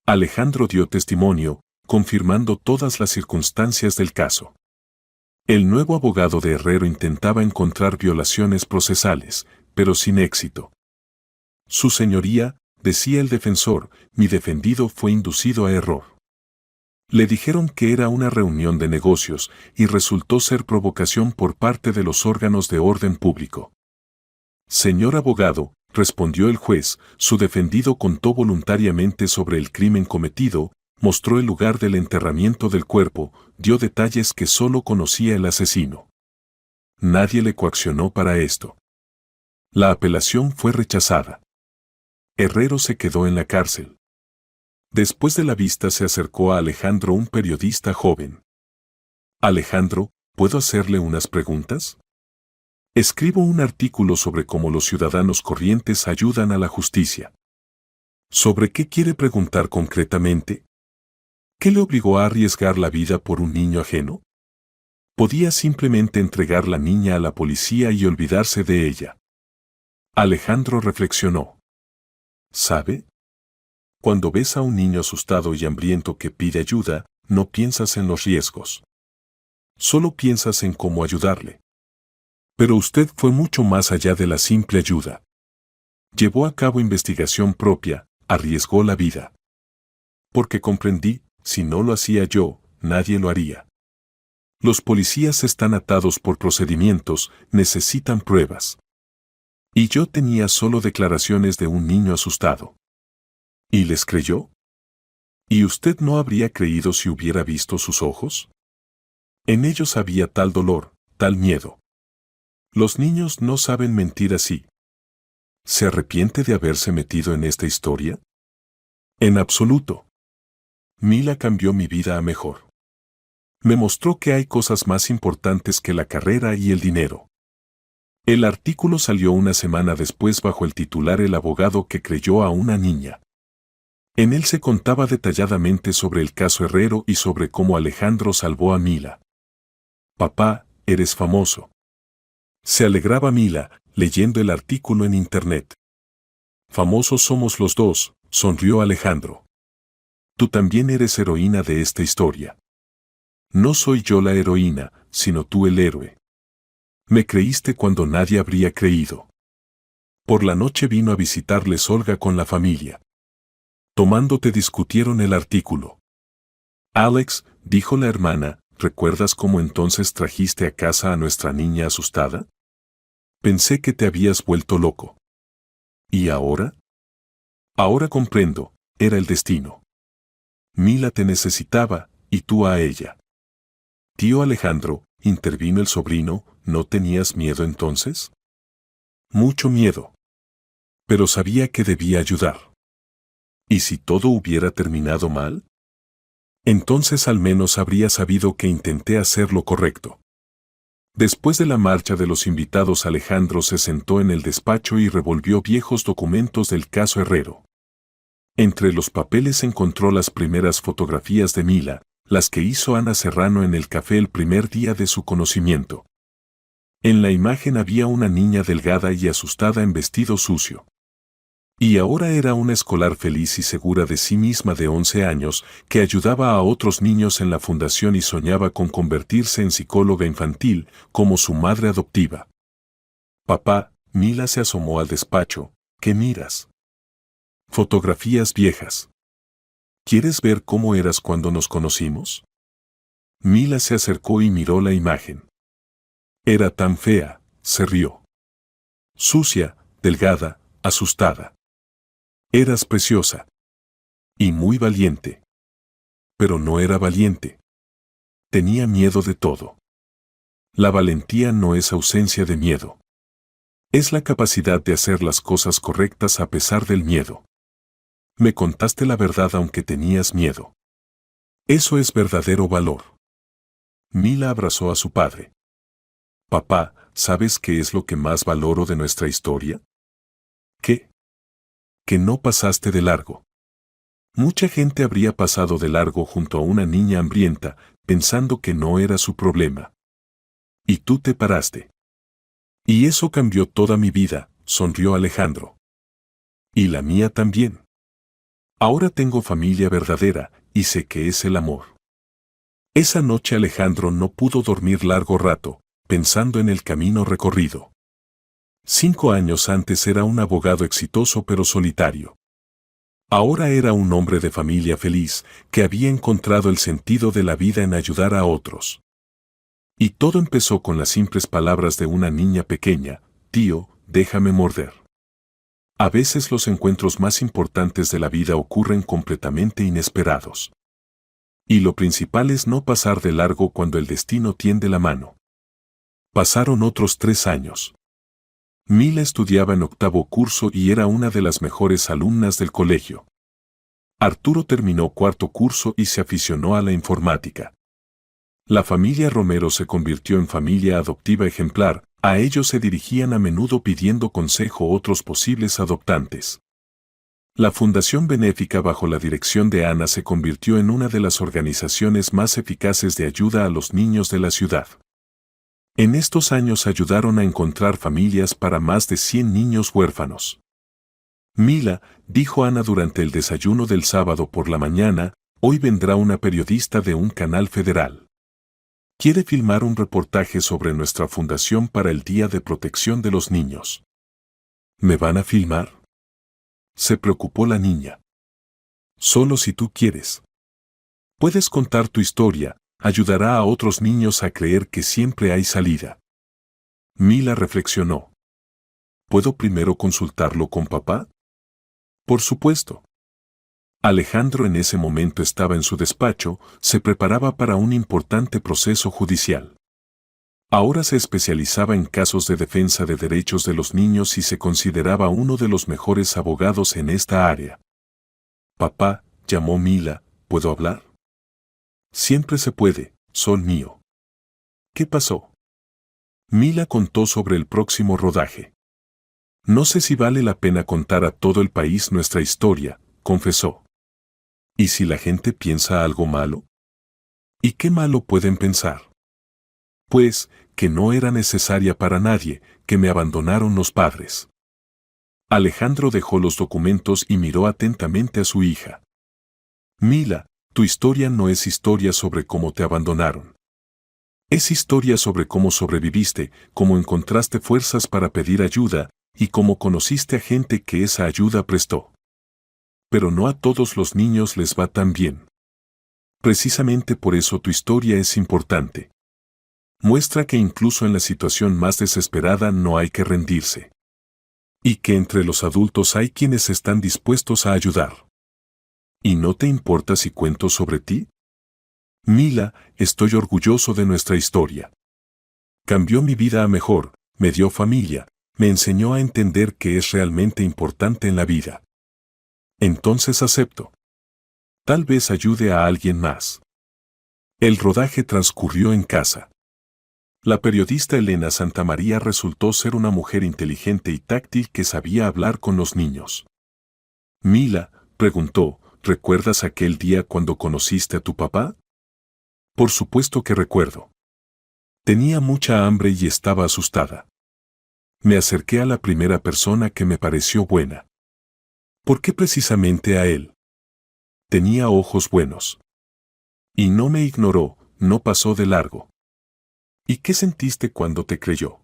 Alejandro dio testimonio, confirmando todas las circunstancias del caso. El nuevo abogado de Herrero intentaba encontrar violaciones procesales, pero sin éxito. Su señoría, decía el defensor, mi defendido fue inducido a error. Le dijeron que era una reunión de negocios y resultó ser provocación por parte de los órganos de orden público. Señor abogado, respondió el juez, su defendido contó voluntariamente sobre el crimen cometido, mostró el lugar del enterramiento del cuerpo, dio detalles que solo conocía el asesino. Nadie le coaccionó para esto. La apelación fue rechazada. Herrero se quedó en la cárcel. Después de la vista se acercó a Alejandro un periodista joven. Alejandro, ¿puedo hacerle unas preguntas? Escribo un artículo sobre cómo los ciudadanos corrientes ayudan a la justicia. ¿Sobre qué quiere preguntar concretamente? ¿Qué le obligó a arriesgar la vida por un niño ajeno? Podía simplemente entregar la niña a la policía y olvidarse de ella. Alejandro reflexionó. ¿Sabe? Cuando ves a un niño asustado y hambriento que pide ayuda, no piensas en los riesgos. Solo piensas en cómo ayudarle. Pero usted fue mucho más allá de la simple ayuda. Llevó a cabo investigación propia, arriesgó la vida. Porque comprendí, si no lo hacía yo, nadie lo haría. Los policías están atados por procedimientos, necesitan pruebas. Y yo tenía solo declaraciones de un niño asustado. ¿Y les creyó? ¿Y usted no habría creído si hubiera visto sus ojos? En ellos había tal dolor, tal miedo. Los niños no saben mentir así. ¿Se arrepiente de haberse metido en esta historia? En absoluto. Mila cambió mi vida a mejor. Me mostró que hay cosas más importantes que la carrera y el dinero. El artículo salió una semana después bajo el titular El abogado que creyó a una niña. En él se contaba detalladamente sobre el caso Herrero y sobre cómo Alejandro salvó a Mila. Papá, eres famoso. Se alegraba Mila, leyendo el artículo en internet. Famosos somos los dos, sonrió Alejandro. Tú también eres heroína de esta historia. No soy yo la heroína, sino tú el héroe. Me creíste cuando nadie habría creído. Por la noche vino a visitarles Olga con la familia. Tomándote discutieron el artículo. Alex, dijo la hermana, ¿recuerdas cómo entonces trajiste a casa a nuestra niña asustada? Pensé que te habías vuelto loco. ¿Y ahora? Ahora comprendo, era el destino. Mila te necesitaba, y tú a ella. Tío Alejandro, intervino el sobrino, ¿no tenías miedo entonces? Mucho miedo. Pero sabía que debía ayudar. ¿Y si todo hubiera terminado mal? Entonces al menos habría sabido que intenté hacer lo correcto. Después de la marcha de los invitados, Alejandro se sentó en el despacho y revolvió viejos documentos del caso Herrero. Entre los papeles encontró las primeras fotografías de Mila, las que hizo Ana Serrano en el café el primer día de su conocimiento. En la imagen había una niña delgada y asustada en vestido sucio. Y ahora era una escolar feliz y segura de sí misma de 11 años, que ayudaba a otros niños en la fundación y soñaba con convertirse en psicóloga infantil, como su madre adoptiva. Papá, Mila se asomó al despacho, ¿qué miras? Fotografías viejas. ¿Quieres ver cómo eras cuando nos conocimos? Mila se acercó y miró la imagen. Era tan fea, se rió. Sucia, delgada, asustada. Eras preciosa. Y muy valiente. Pero no era valiente. Tenía miedo de todo. La valentía no es ausencia de miedo. Es la capacidad de hacer las cosas correctas a pesar del miedo. Me contaste la verdad aunque tenías miedo. Eso es verdadero valor. Mila abrazó a su padre. Papá, ¿sabes qué es lo que más valoro de nuestra historia? ¿Qué? Que no pasaste de largo. Mucha gente habría pasado de largo junto a una niña hambrienta, pensando que no era su problema. Y tú te paraste. Y eso cambió toda mi vida, sonrió Alejandro. Y la mía también. Ahora tengo familia verdadera, y sé que es el amor. Esa noche Alejandro no pudo dormir largo rato, pensando en el camino recorrido. 5 años antes era un abogado exitoso pero solitario. Ahora era un hombre de familia feliz, que había encontrado el sentido de la vida en ayudar a otros. Y todo empezó con las simples palabras de una niña pequeña: tío, déjame morder. A veces los encuentros más importantes de la vida ocurren completamente inesperados. Y lo principal es no pasar de largo cuando el destino tiende la mano. Pasaron otros 3 años. Mila estudiaba en 8º curso y era una de las mejores alumnas del colegio. Arturo terminó 4º curso y se aficionó a la informática. La familia Romero se convirtió en familia adoptiva ejemplar, a ellos se dirigían a menudo pidiendo consejo otros posibles adoptantes. La Fundación Benéfica bajo la dirección de Ana se convirtió en una de las organizaciones más eficaces de ayuda a los niños de la ciudad. En estos años ayudaron a encontrar familias para más de 100 niños huérfanos. Mila, dijo Ana durante el desayuno del sábado por la mañana, hoy vendrá una periodista de un canal federal. Quiere filmar un reportaje sobre nuestra fundación para el Día de Protección de los Niños. ¿Me van a filmar? Se preocupó la niña. Solo si tú quieres. Puedes contar tu historia, ayudará a otros niños a creer que siempre hay salida. Mila reflexionó. ¿Puedo primero consultarlo con papá? Por supuesto. Alejandro en ese momento estaba en su despacho, se preparaba para un importante proceso judicial. Ahora se especializaba en casos de defensa de derechos de los niños y se consideraba uno de los mejores abogados en esta área. Papá, llamó Mila, ¿puedo hablar? Siempre se puede, sol mío. ¿Qué pasó? Mila contó sobre el próximo rodaje. No sé si vale la pena contar a todo el país nuestra historia, confesó. ¿Y si la gente piensa algo malo? ¿Y qué malo pueden pensar? Pues, que no era necesaria para nadie, que me abandonaron los padres. Alejandro dejó los documentos y miró atentamente a su hija. Mila, tu historia no es historia sobre cómo te abandonaron. Es historia sobre cómo sobreviviste, cómo encontraste fuerzas para pedir ayuda, y cómo conociste a gente que esa ayuda prestó. Pero no a todos los niños les va tan bien. Precisamente por eso tu historia es importante. Muestra que incluso en la situación más desesperada no hay que rendirse. Y que entre los adultos hay quienes están dispuestos a ayudar. ¿Y no te importa si cuento sobre ti? Mila, estoy orgulloso de nuestra historia. Cambió mi vida a mejor, me dio familia, me enseñó a entender qué es realmente importante en la vida. Entonces acepto. Tal vez ayude a alguien más. El rodaje transcurrió en casa. La periodista Elena Santamaría resultó ser una mujer inteligente y táctil que sabía hablar con los niños. Mila, preguntó, ¿recuerdas aquel día cuando conociste a tu papá? Por supuesto que recuerdo. Tenía mucha hambre y estaba asustada. Me acerqué a la primera persona que me pareció buena. ¿Por qué precisamente a él? Tenía ojos buenos. Y no me ignoró, no pasó de largo. ¿Y qué sentiste cuando te creyó?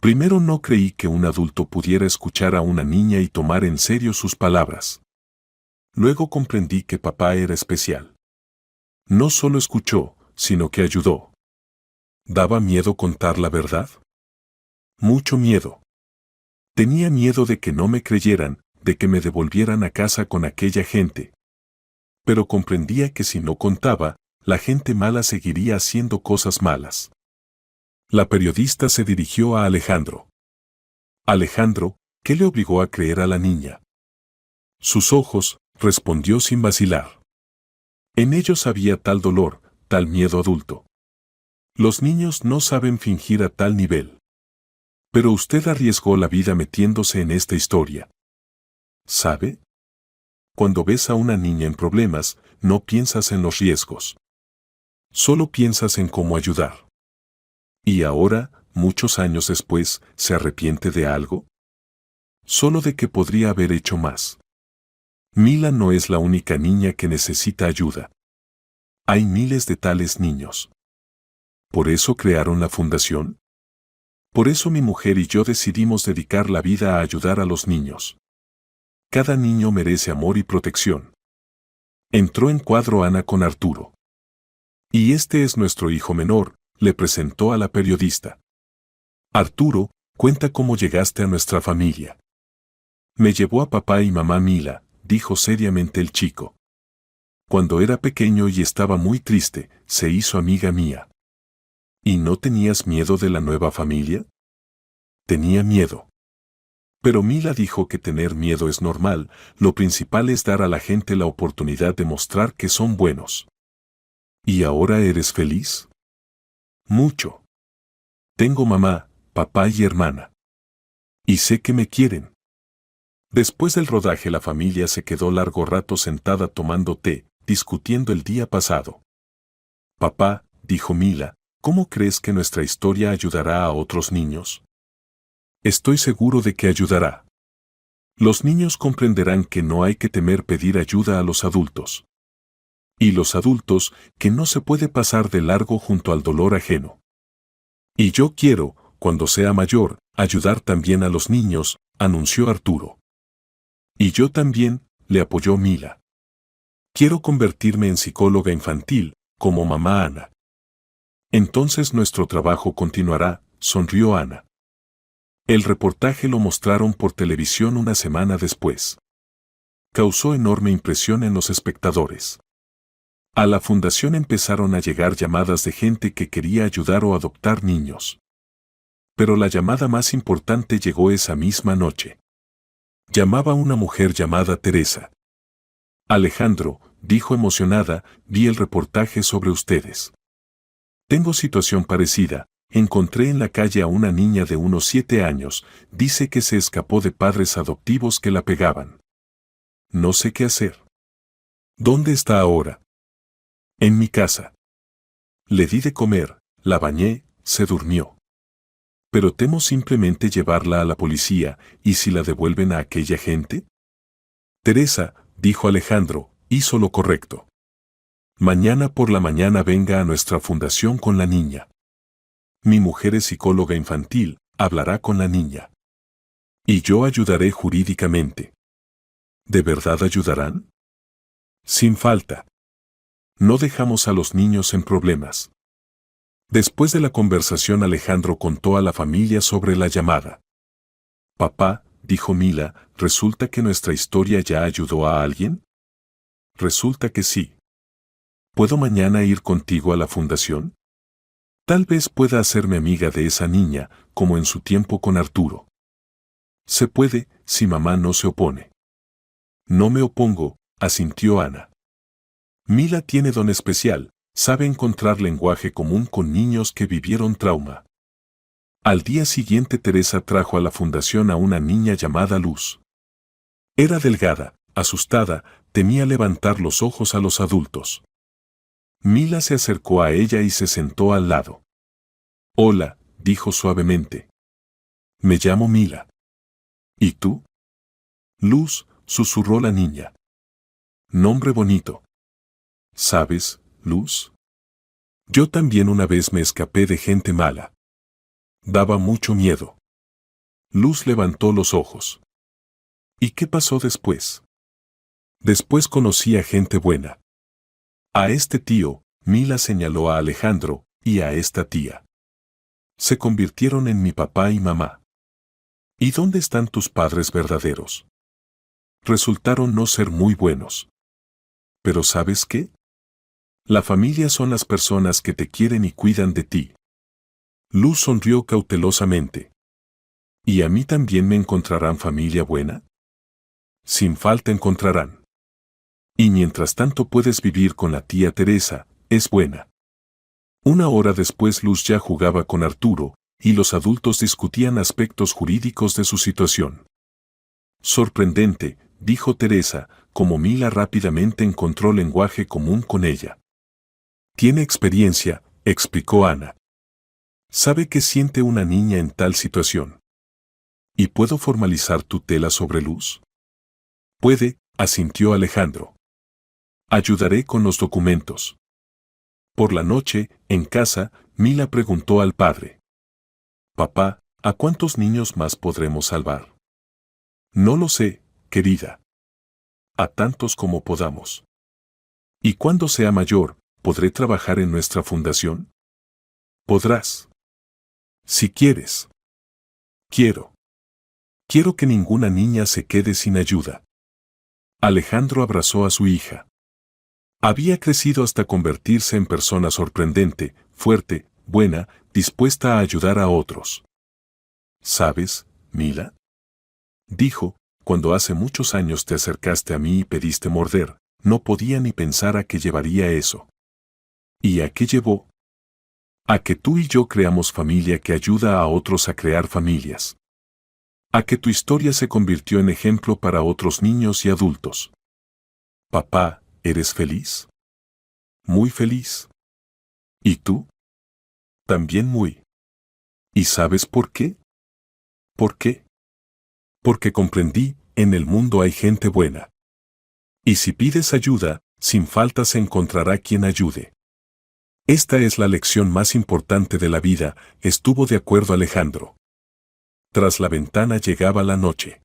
Primero no creí que un adulto pudiera escuchar a una niña y tomar en serio sus palabras. Luego comprendí que papá era especial. No solo escuchó, sino que ayudó. ¿Daba miedo contar la verdad? Mucho miedo. Tenía miedo de que no me creyeran, de que me devolvieran a casa con aquella gente. Pero comprendía que si no contaba, la gente mala seguiría haciendo cosas malas. La periodista se dirigió a Alejandro. Alejandro, ¿qué le obligó a creer a la niña? Sus ojos, respondió sin vacilar. En ellos había tal dolor, tal miedo adulto. Los niños no saben fingir a tal nivel. Pero usted arriesgó la vida metiéndose en esta historia. ¿Sabe? Cuando ves a una niña en problemas, no piensas en los riesgos. Solo piensas en cómo ayudar. ¿Y ahora, muchos años después, se arrepiente de algo? solo de que podría haber hecho más. Mila no es la única niña que necesita ayuda. Hay miles de tales niños. ¿Por eso crearon la fundación? Por eso mi mujer y yo decidimos dedicar la vida a ayudar a los niños. Cada niño merece amor y protección. Entró en cuadro Ana con Arturo. Y este es nuestro hijo menor, le presentó a la periodista. Arturo, cuenta cómo llegaste a nuestra familia. Me llevó a papá y mamá Mila, dijo seriamente el chico. Cuando era pequeño y estaba muy triste, se hizo amiga mía. ¿Y no tenías miedo de la nueva familia? Tenía miedo. Pero Mila dijo que tener miedo es normal, lo principal es dar a la gente la oportunidad de mostrar que son buenos. ¿Y ahora eres feliz? Mucho. Tengo mamá, papá y hermana. Y sé que me quieren. Después del rodaje la familia se quedó largo rato sentada tomando té, discutiendo el día pasado. Papá, dijo Mila, ¿cómo crees que nuestra historia ayudará a otros niños? Estoy seguro de que ayudará. Los niños comprenderán que no hay que temer pedir ayuda a los adultos. Y los adultos, que no se puede pasar de largo junto al dolor ajeno. Y yo quiero, cuando sea mayor, ayudar también a los niños, anunció Arturo. Y yo también, le apoyó Mila. Quiero convertirme en psicóloga infantil, como mamá Ana. Entonces nuestro trabajo continuará, sonrió Ana. El reportaje lo mostraron por televisión una semana después. Causó enorme impresión en los espectadores. A la fundación empezaron a llegar llamadas de gente que quería ayudar o adoptar niños. Pero la llamada más importante llegó esa misma noche. Llamaba una mujer llamada Teresa. Alejandro, dijo emocionada, vi el reportaje sobre ustedes. Tengo situación parecida, encontré en la calle a una niña de unos 7 años, dice que se escapó de padres adoptivos que la pegaban. No sé qué hacer. ¿Dónde está ahora? En mi casa. Le di de comer, la bañé, se durmió. Pero temo simplemente llevarla a la policía, ¿y si la devuelven a aquella gente? Teresa, dijo Alejandro, hizo lo correcto. Mañana por la mañana venga a nuestra fundación con la niña. Mi mujer es psicóloga infantil, hablará con la niña. Y yo ayudaré jurídicamente. ¿De verdad ayudarán? Sin falta. No dejamos a los niños en problemas. Después de la conversación Alejandro contó a la familia sobre la llamada. Papá, dijo Mila, ¿resulta que nuestra historia ya ayudó a alguien? Resulta que sí. ¿Puedo mañana ir contigo a la fundación? Tal vez pueda hacerme amiga de esa niña, como en su tiempo con Arturo. Se puede, si mamá no se opone. No me opongo, asintió Ana. Mila tiene don especial, sabe encontrar lenguaje común con niños que vivieron trauma. Al día siguiente Teresa trajo a la fundación a una niña llamada Luz. Era delgada, asustada, temía levantar los ojos a los adultos. Mila se acercó a ella y se sentó al lado. Hola, dijo suavemente. Me llamo Mila. ¿Y tú? Luz, susurró la niña. Nombre bonito. ¿Sabes, Luz? Yo también una vez me escapé de gente mala. Daba mucho miedo. Luz levantó los ojos. ¿Y qué pasó después? Después conocí a gente buena. A este tío, Mila señaló a Alejandro, y a esta tía. Se convirtieron en mi papá y mamá. ¿Y dónde están tus padres verdaderos? Resultaron no ser muy buenos. Pero ¿sabes qué? La familia son las personas que te quieren y cuidan de ti. Luz sonrió cautelosamente. ¿Y a mí también me encontrarán familia buena? Sin falta encontrarán. Y mientras tanto puedes vivir con la tía Teresa, es buena. Una hora después Luz ya jugaba con Arturo, y los adultos discutían aspectos jurídicos de su situación. Sorprendente, dijo Teresa, como Mila rápidamente encontró lenguaje común con ella. Tiene experiencia, explicó Ana. Sabe qué siente una niña en tal situación. ¿Y puedo formalizar tu tela sobre luz? Puede, asintió Alejandro. Ayudaré con los documentos. Por la noche, en casa, Mila preguntó al padre. Papá, ¿a cuántos niños más podremos salvar? No lo sé, querida. A tantos como podamos. ¿Y cuando sea mayor, podré trabajar en nuestra fundación? Podrás. Si quieres. Quiero. Quiero que ninguna niña se quede sin ayuda. Alejandro abrazó a su hija. Había crecido hasta convertirse en persona sorprendente, fuerte, buena, dispuesta a ayudar a otros. ¿Sabes, Mila? Dijo, cuando hace muchos años te acercaste a mí y pediste morder, no podía ni pensar a qué llevaría eso. ¿Y a qué llevó? A que tú y yo creamos familia que ayuda a otros a crear familias. A que tu historia se convirtió en ejemplo para otros niños y adultos. Papá, ¿eres feliz? Muy feliz. ¿Y tú? También muy. ¿Y sabes por qué? ¿Por qué? Porque comprendí, en el mundo hay gente buena. Y si pides ayuda, sin falta se encontrará quien ayude. Esta es la lección más importante de la vida, estuvo de acuerdo Alejandro. Tras la ventana llegaba la noche.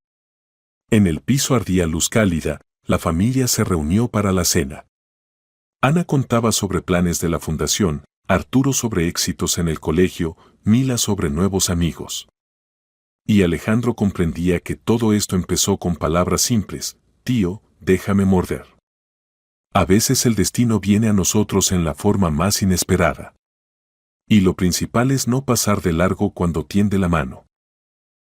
En el piso ardía luz cálida, la familia se reunió para la cena. Ana contaba sobre planes de la fundación, Arturo sobre éxitos en el colegio, Mila sobre nuevos amigos. Y Alejandro comprendía que todo esto empezó con palabras simples, tío, déjame morder. A veces el destino viene a nosotros en la forma más inesperada. Y lo principal es no pasar de largo cuando tiende la mano.